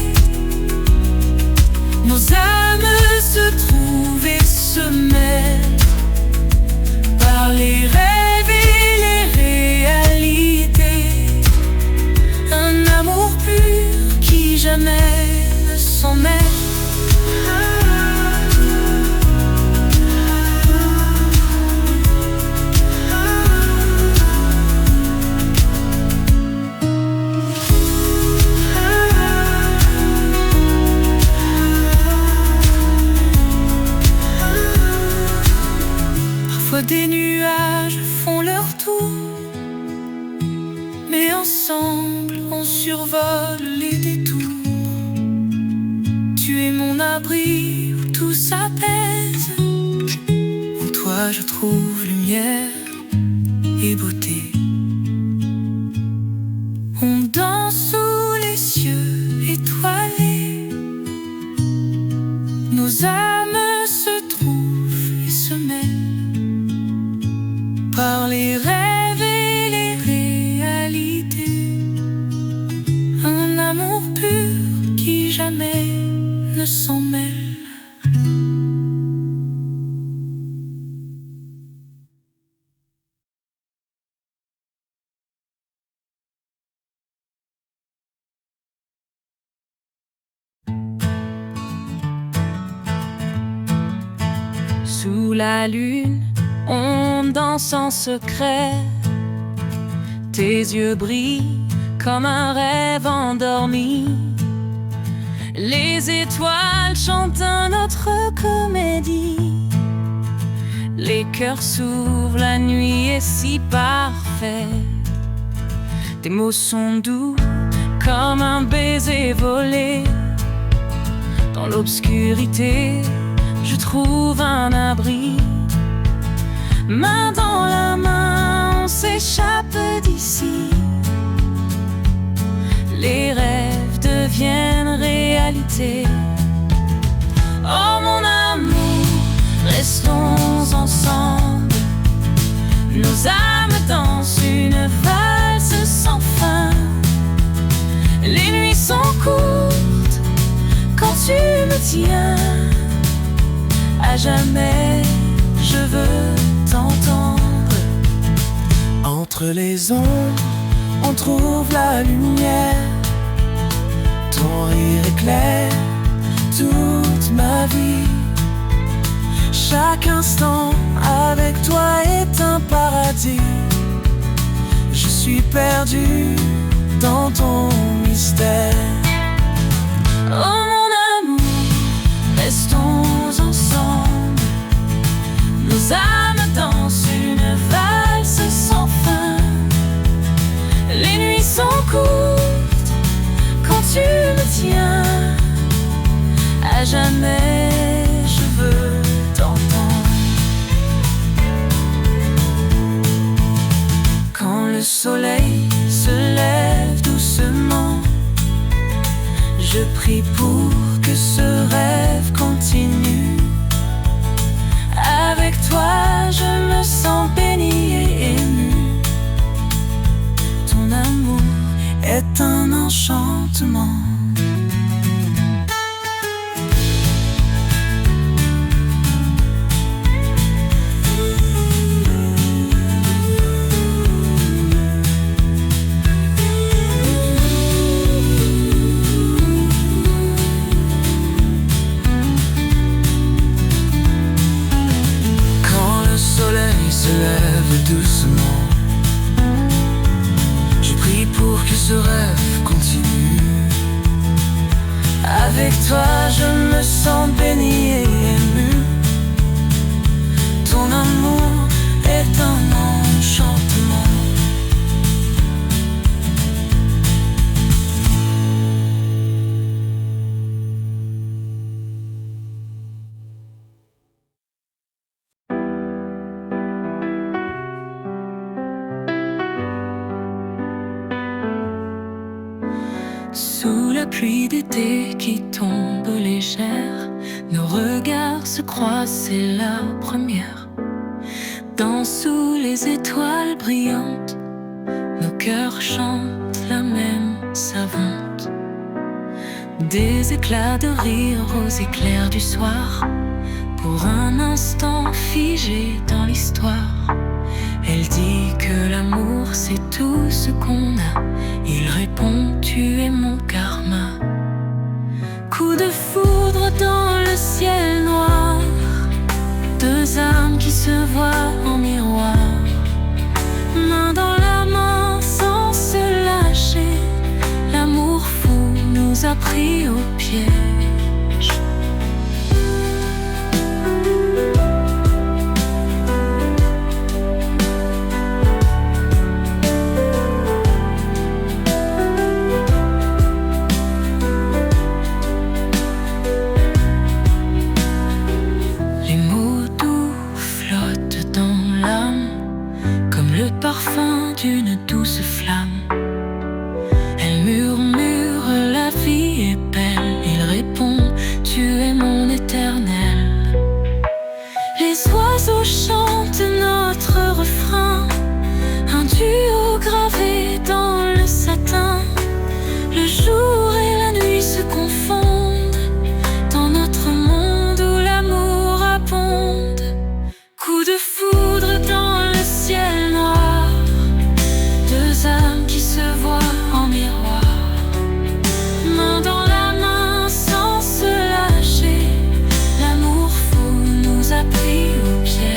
nos âmes se trouvent et se mêlent par les rêves et les réalités. Un amour pur qui jamais ne s'en mêle. Parfois des nuages font leur tour, mais ensemble on survole les détours. Tu es mon abri où tout s'apaise, en toi je trouve lumière et beauté. On danse sous les cieux étoilés, nos âmes se trouvent et se mêlent par les rêves et les réalités. un amour pur qui jamais ne s'en mêle. Sous la lune, on danse en secret. Tes yeux brillent comme un rêve endormi. Les étoiles chantent notre comédie. Les cœurs s'ouvrent, la nuit est si parfaite. Tes mots sont doux comme un baiser volé. Dans l'obscurité, je trouve un abri. Main dans la main, on s'échappe d'ici. Les rêves deviennent réalité. Oh mon amour, restons ensemble. Nos âmes dansent une valse sans fin. Les nuits sont courtes quand tu me tiens. À jamais, je veux t'entendre. Entre les ombres, on trouve la lumière. Ton rire éclaire toute ma vie. Chaque instant avec toi est un paradis. Je suis perdu dans ton mystère. Oh mon amour, restons ensemble. Nos âmes dansent une valse sans fin. Les nuits sont courtes quand tu me tiens. À jamais, je veux t'entendre. Quand le soleil se lève doucement, je prie pour que ce rêve continue. Avec toi, je me sens béni et ému. Ton amour est un enchantement. Se lève doucement. Je prie pour que ce rêve continue. sens béni et ému. Ton amour est un enchantement. Sous la pluie d'été qui tombe légère, nos regards se croisent, c'est la première. Dans sous les étoiles brillantes, nos cœurs chantent la même savante. Des éclats de rire aux éclairs du soir, pour un instant figé dans l'histoire. Elle dit que l'amour c'est tout ce qu'on a. Il répond, tu es mon karma. Coup de foudre dans le ciel noir, deux âmes qui se voient en miroir, main dans la main sans se lâcher. L'amour fou nous a pris au piège. Parfum d'une douce flamme. Elle murmure, la vie est belle. Il répond, tu es mon éternel. Les oiseaux chantent notre refrain, un duo gravé dans le satin. Le jour et la nuit se confondent dans notre monde où l'amour abonde. Coup de foudre dans le ciel noir, deux âmes qui se voient en miroir, main dans la main sans se lâcher. L'amour fou nous a pris au piège.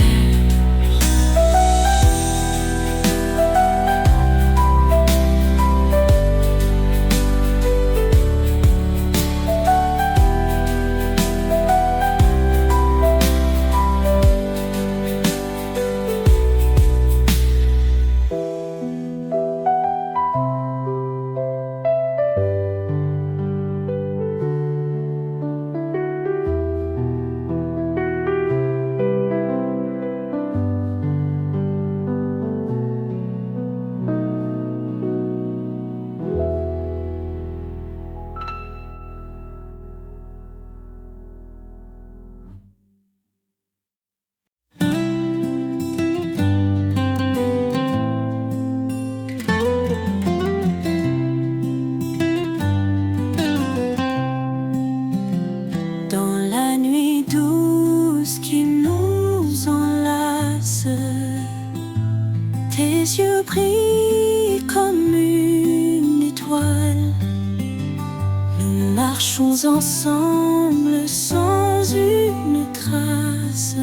Tes yeux brillent comme une étoile. Nous marchons ensemble sans une trace.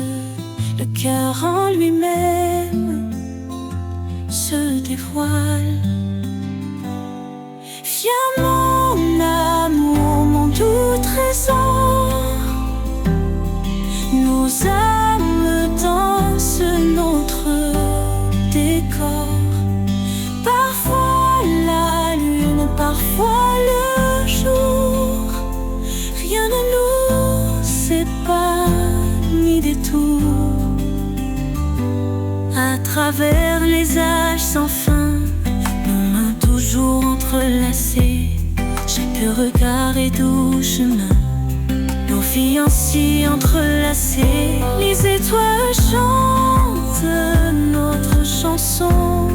Le cœur en lui-même se dévoile. Viens mon amour, mon doux trésor. Nos âmes dansent notre décor. Parfois la lune, parfois le jour. Rien ne nous sépare ni détour. À travers les âges sans fin, nos mains toujours entrelacées. Chaque regard est doux chemin. Nos fiancés entrelacés, les étoiles chantent notre chanson.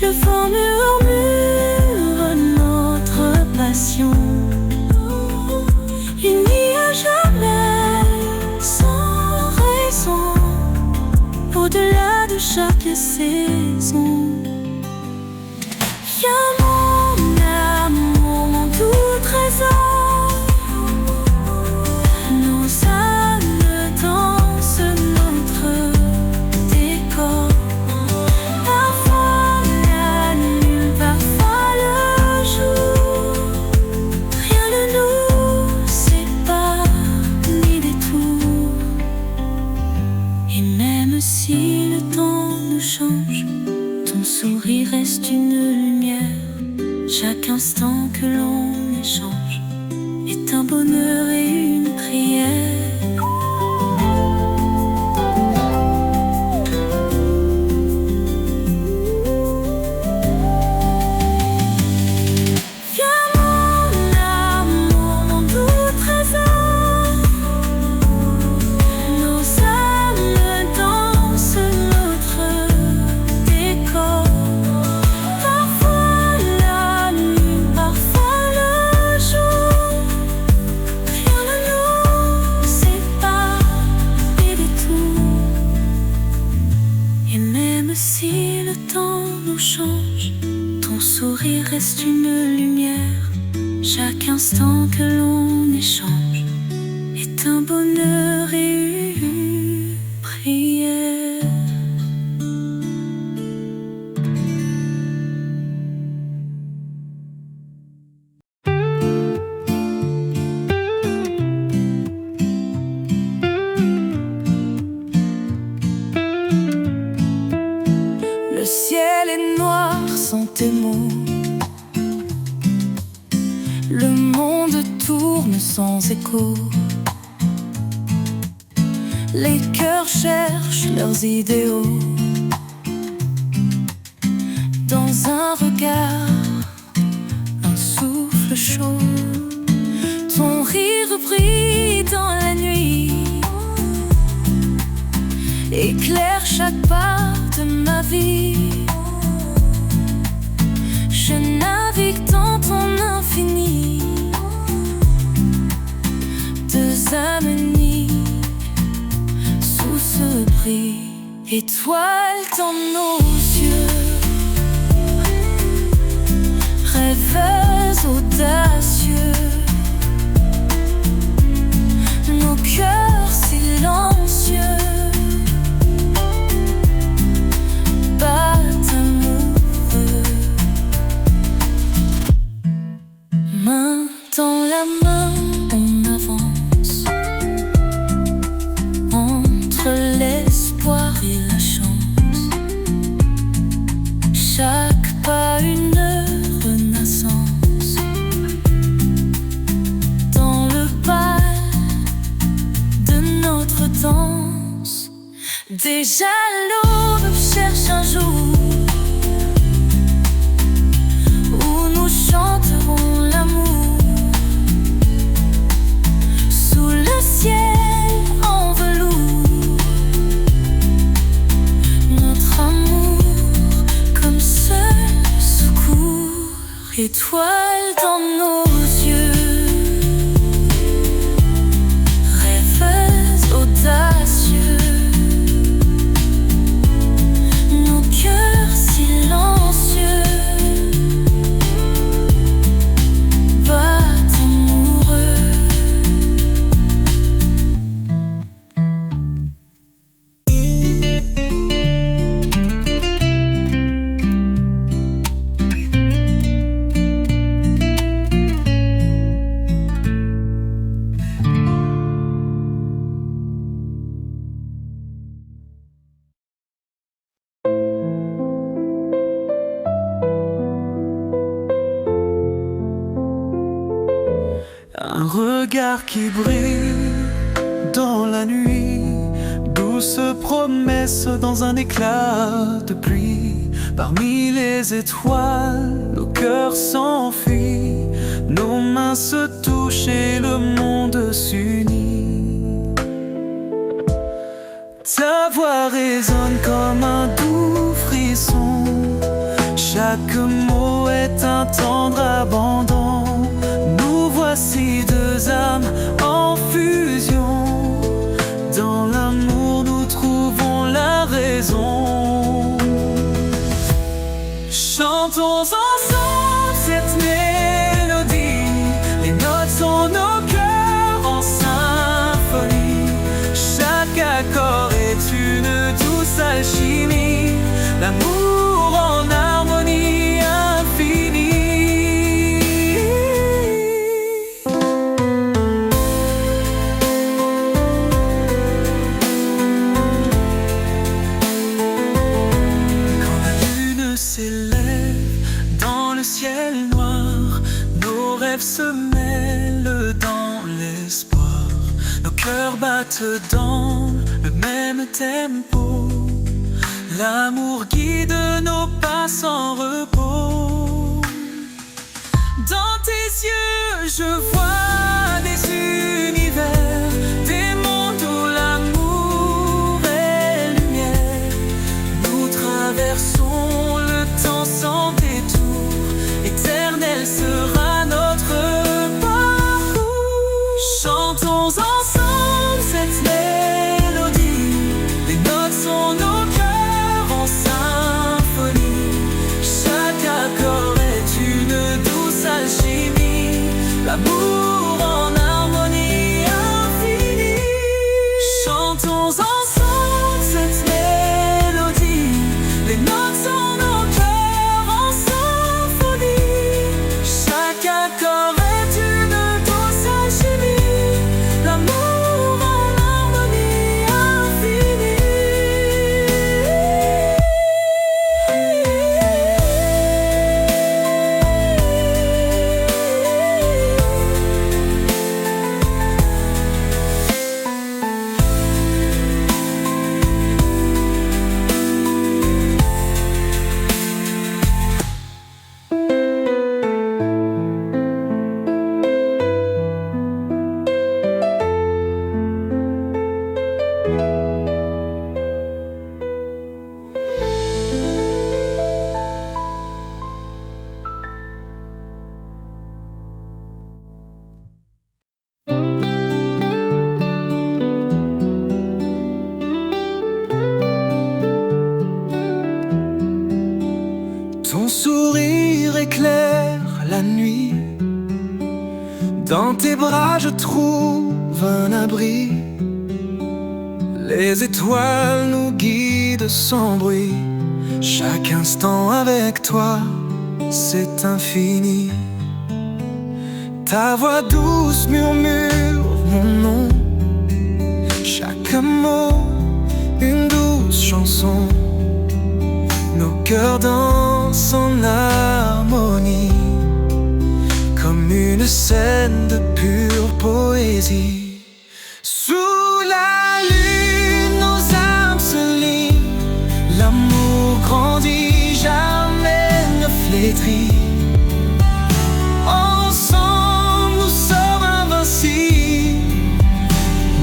Le vent murmure notre passion. Unis à jamais, sans raison, au-delà de chaque saison. Viens mon amour, mon doux trésor. Nos âmes dansent notre décor. Chaque instant que l'on échange est un bonheur et une prière. Si le temps nous change, ton sourire reste une lumière. Chaque instant que l'on échange est un bonheur et une prière. Le ciel est noir sans tes mots. Le monde tourne sans écho. Les cœurs cherchent leurs idéaux dans un regard, un souffle chaud. Ton rire brille dans la nuit, éclaire chaque part de ma vie. Je navigue dans ton infini, deux âmes unies sous ce prix. Étoiles dans nos yeux, rêveuses audacieux, nos cœurs silencieux battent amoureux. Main dans la main, on avance entre l'espoir et la chance. Chaque pas une renaissance. Dans le bal de notre danse, déjà l'aube cherche un jour où nous chanterons l'amour. Sous le ciel en velours, notre amour comme seul secours. Étoiles dans nos yeux, rêveuses audacieux, nos cœurs silencieux battent amoureux. Un regard qui brille dans la nuit, douce promesse dans un éclat de pluie. Parmi les étoiles, nos cœurs s'enfuient, nos mains se touchent et le monde s'unit. Ta voix résonne comme un doux frisson, chaque mot est un tendre abandon. Nous voici deux âmes en fusion, dans l'amour nous trouvons la raison. Chantons ensemble cette mélodie, les notes sont nos cœurs en symphonie. Chaque accord est une douce alchimie, l'amour en harmonie infinie. Quand la lune s'élève dans le ciel noir, battent dans le même tempo. L'amour guide nos pas sans repos. Dans tes yeux, je vois des univers, des mondes où l'amour est lumière. Nous traversons le temps sans détour, éternel sera notre parcours. Chantons ensemble cette mélodie, les notes sont nos cœurs en symphonie. Chaque accord est une douce alchimie, l'amour en harmonie infinie. Chantons ensemble cette mélodie, les notes sont nos cœurs en symphonie. Chaque accord est une douce alchimie, l'amour en harmonie infinie. Ton sourire éclaire la nuit. Dans tes bras je trouve un abri. Les étoiles nous guident sans bruit. Chaque instant avec toi, c'est infini. Ta voix douce murmure mon nom. Chaque mot, une douce chanson. Nos cœurs dansent en harmonie, comme une scène de pure poésie. Sous la lune, nos âmes se lient. L'amour grandit, jamais ne flétrit. Ensemble, nous sommes invincibles.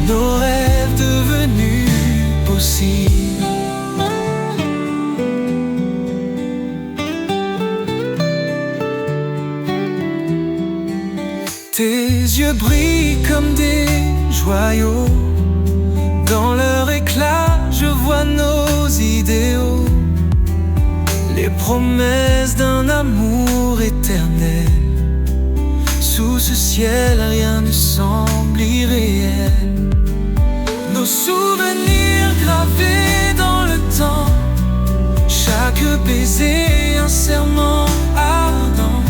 Nos rêves devenus possibles. Tes yeux brillent comme des joyaux. Dans leur éclat, je vois nos idéaux. Les promesses d'un amour éternel. Sous ce ciel, rien ne semble irréel. Nos souvenirs gravés dans le temps. Chaque baiser, un serment ardent.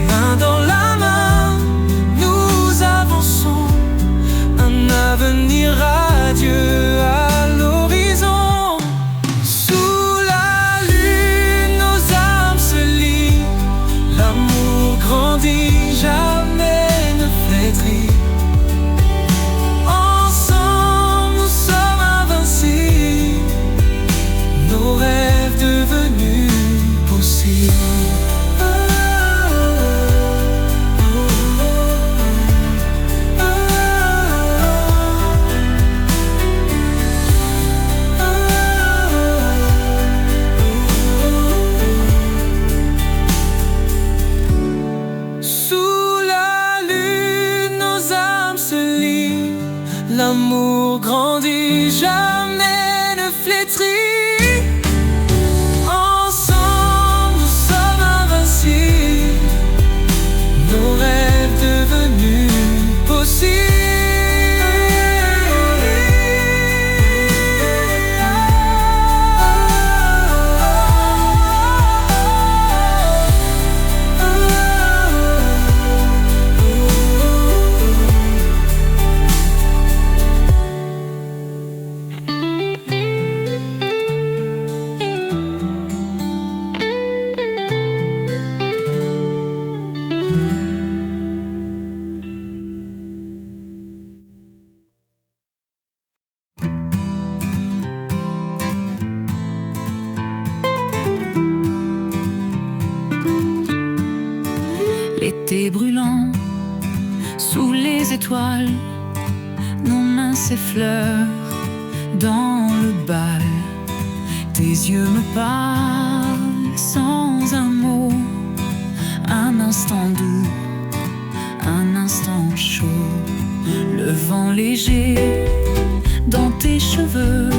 Main dans la main, nous avançons. Un avenir radieux à l'horizon. Sous la lune, nos âmes se lient. L'amour grandit, jamais ne flétrit. Ensemble, nous sommes invincibles. Nos rêves devenus possibles. L'amour grandit, jamais ne flétrit. Ensemble, nous sommes invincibles. Nos rêves devenus possibles. et brûlant. Sous les étoiles, nos mains s'effleurent dans le bal. Tes yeux me parlent sans un mot. Un instant doux, un instant chaud. Le vent léger dans tes cheveux.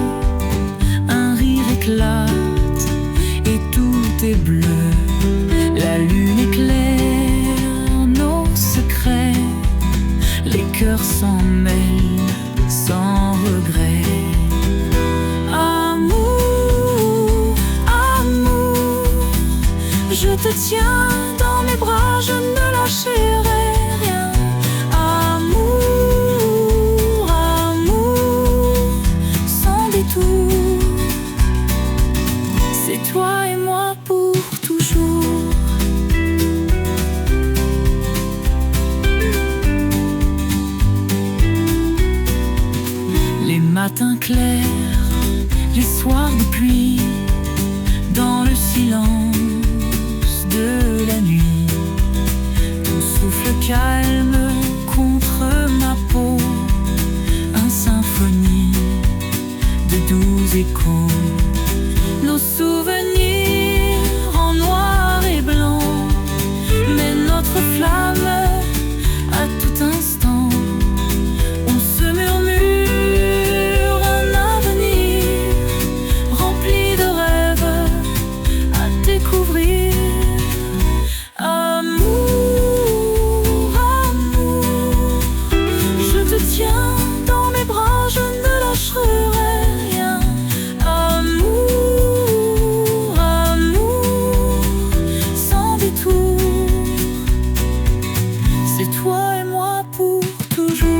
Un rire éclate et tout est bleu. La lune éclaire nos secrets. Les cœurs s'en mêlent sans regret. Amour, amour, je te tiens dans mes bras, je ne lâcherai rien. Amour, amour, sans détour. C'est toi et moi pour toujours. Les matins clairs, les soirs de pluie, dans le silence de la nuit, ton souffle calme contre ma peau, une symphonie de doux échos. Nos souvenirs en noir et blanc, mais notre flamme à tout instant. On se murmure un avenir rempli de rêves à découvrir. Amour, amour, je te tiens dans mes bras, je ne lâcherai rien. Amour, amour, sans détour. C'est toi et moi pour toujours.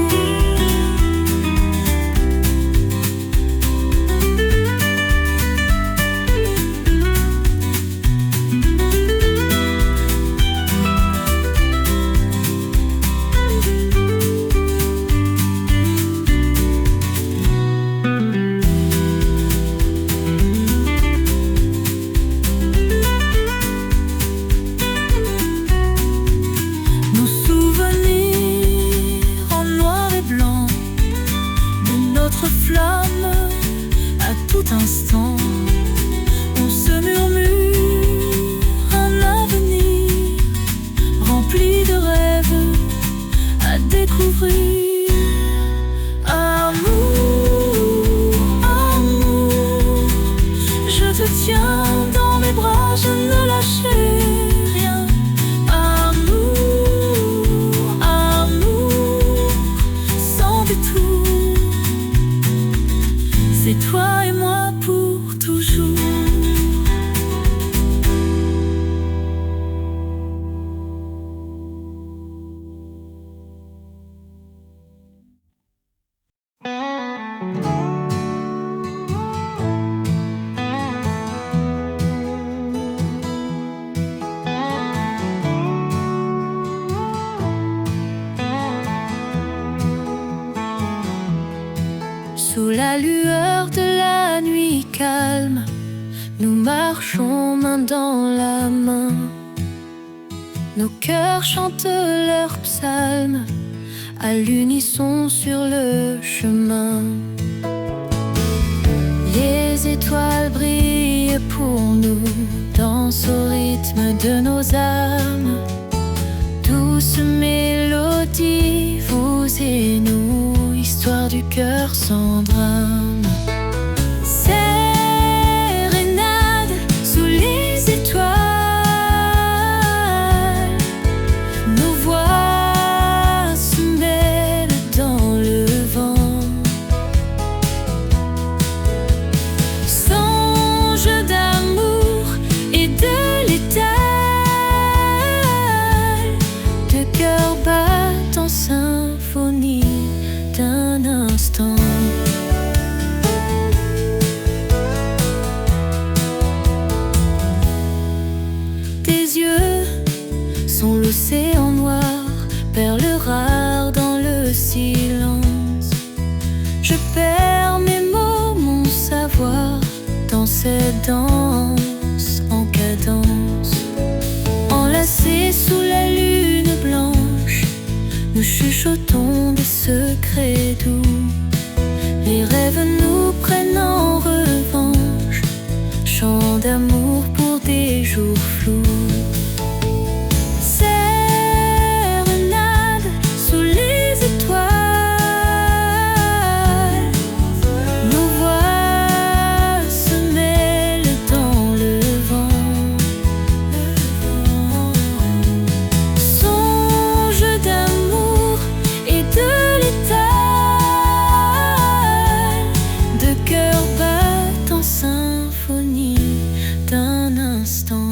Nos souvenirs en noir et blanc, de notre flamme à tout instant. On se murmure un avenir rempli de rêves à découvrir. Amour, amour, je te tiens dans mes bras, je ne lâcherai rien. Amour, amour, sans détour. C'est toi et moi pour toujours. Sous la lueur de la nuit calme, nous marchons main dans la main. Nos cœurs chantent leurs psaumes à l'unisson sur le chemin. Les étoiles brillent pour nous, dansent au rythme de nos âmes. Douce mélodie, vous et nous, histoire du cœur sans drame. Sérénade sous les étoiles, nos voix se mêlent dans le vent. Songe d'amour et de l'étal, de cœur battent en symphonie d'un instant. Tes yeux sont l'océan noir, perles rares dans le silence. Je perds mes mots, mon savoir, dans cette danse en cadence. Enlacés sous la lune blanche, chuchotons des secrets doux. Les rêves nous prennent en revanche, chant d'amour pour des jours flous. Sérénade sous les étoiles, nos voix se mêlent dans le vent. Songe d'amour et de l'étal, de cœurs battant symphonie d'un instant.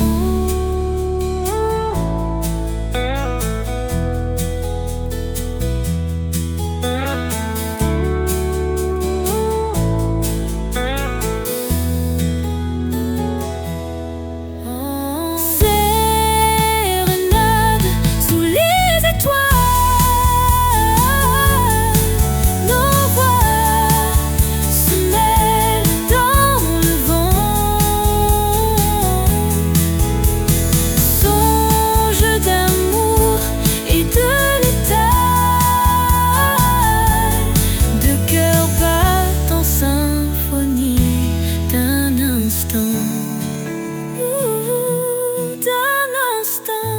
Sérénade sous les étoiles, nos voix se mêlent dans le vent. Songe d'amour et de l'étal, de cœurs battant symphonie d'un instant. D'un instant.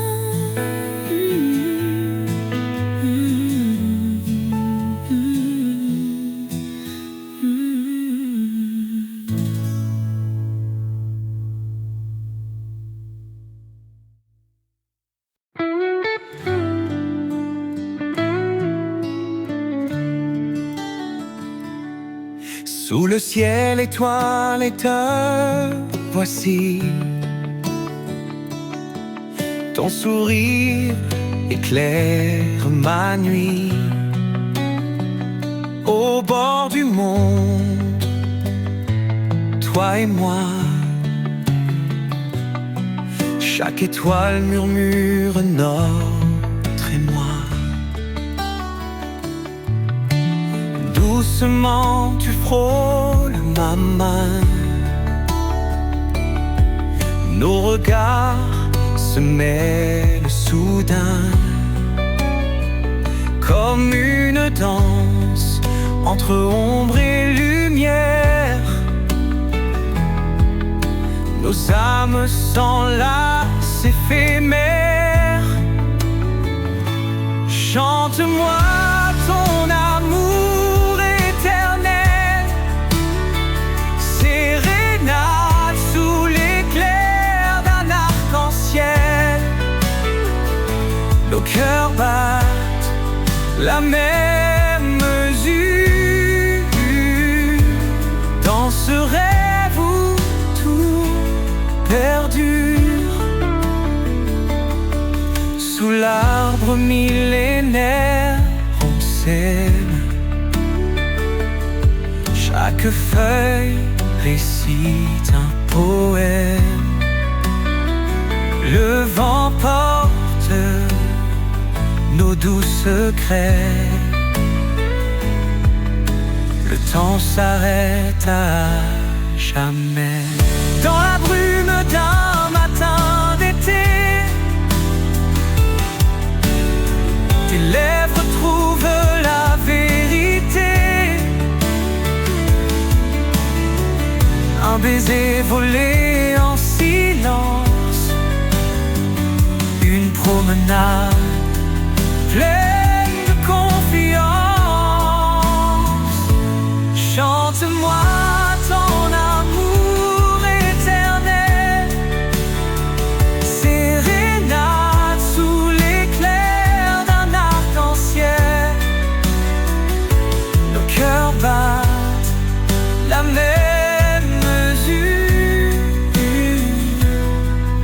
Sous le ciel étoile et te voici. Ton sourire éclaire ma nuit. Au bord du monde, toi et moi. Chaque étoile murmure notre émoi. Doucement tu frôles ma main. Nos regards se mêlent soudain, comme une danse entre ombre et lumière. Nos âmes s'enlacent éphémères. Chante-moi ton amour éternel, sérénade sous l'éclair d'un arc-en-ciel. Nos cœurs battent la même mesure dans ce rêve où tout perdure. Sous l'arbre millénaire on s'aime. Chaque feuille récite un poème. Le vent porte nos doux secrets. Le temps s'arrête à jamais. Dans la brume d'un matin d'été, tes lèvres trouvent la vérité. Un baiser volé en silence, une promenade pleine de confiance. Chante-moi ton amour éternel, sérénade sous l'éclair d'un arc-en-ciel. Nos cœurs battent la même mesure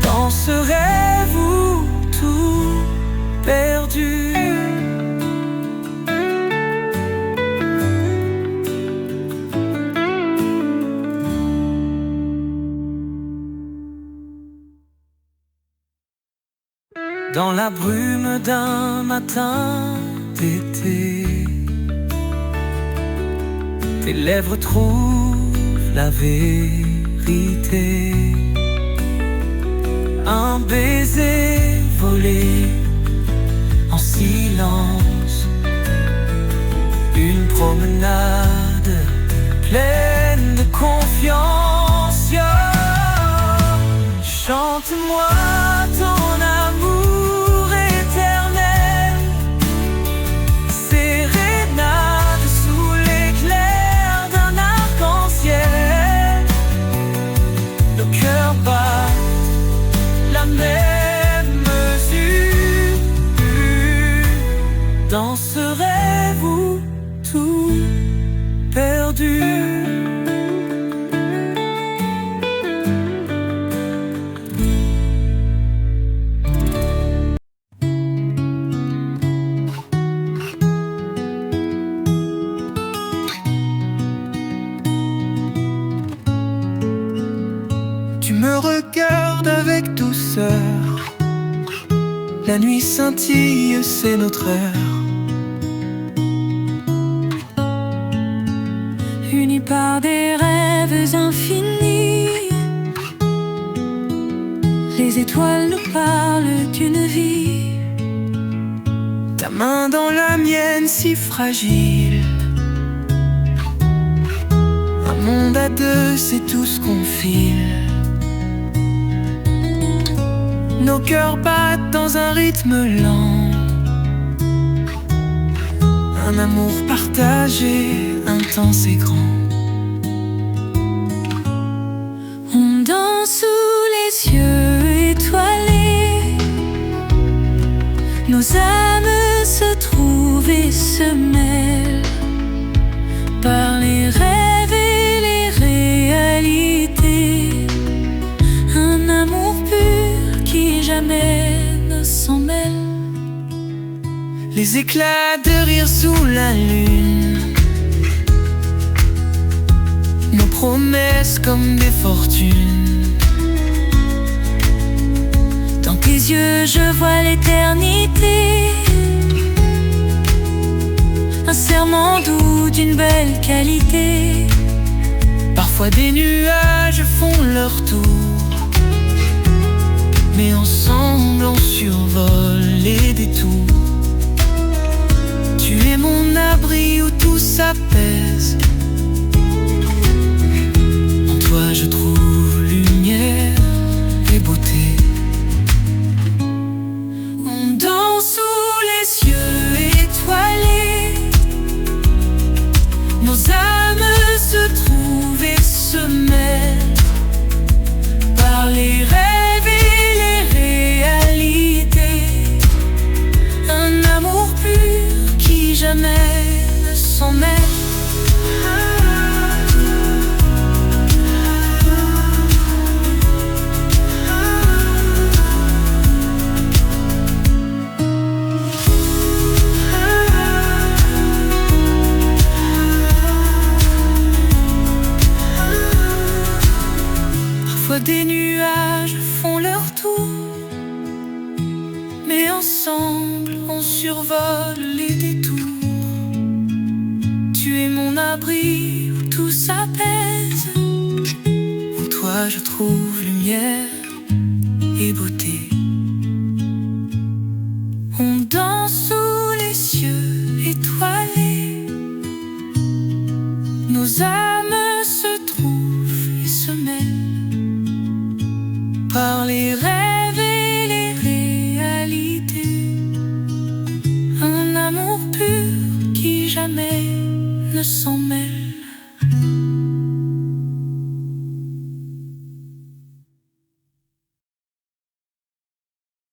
dans ce rêve où tout perdu. Dans la brume d'un matin d'été, tes lèvres trouvent la vérité. Un baiser volé en silence, promenade pleine de confiance. Chante-moi ton amour éternel, sérénade sous l'éclair d'un arc-en-ciel. Nos cœurs battent la même mesure. Dans ce rêve où tout perdu. Tu me regardes avec douceur, la nuit scintille, c'est notre heure. Unis par des rêves infinis, les étoiles nous parlent d'une vie. Ta main dans la mienne si fragile, un monde à deux, c'est tout ce qu'on file. Nos cœurs battent dans un rythme lent, un amour partagé, intense et grand. On danse sous les cieux étoilés, nos âmes se trouvent et se mêlent par les rêves et les réalités. Un amour pur qui jamais ne s'en mêle. Les éclats de rire sous la lune, nos promesses comme des fortunes. Dans tes yeux je vois l'éternité, un serment doux d'une belle qualité. Parfois des nuages font leur tour, mais ensemble on survole les détours. Tu es mon abri où tout s'apaise, en toi je trouve lumière et beauté. On danse sous les cieux étoilés, Nos âmes se trouvent et se mêlent par les rêves et les réalités. un amour pur qui jamais ne s'en mêle. Parfois des nuages font leur tour, mais ensemble on survole les détours. Tu es mon abri où tout s'apaise, en toi je trouve lumière et beauté. on danse sous les cieux étoilés, Nos âmes se trouvent et se mêlent par les rêves et les réalités. un amour pur qui jamais Ne s'en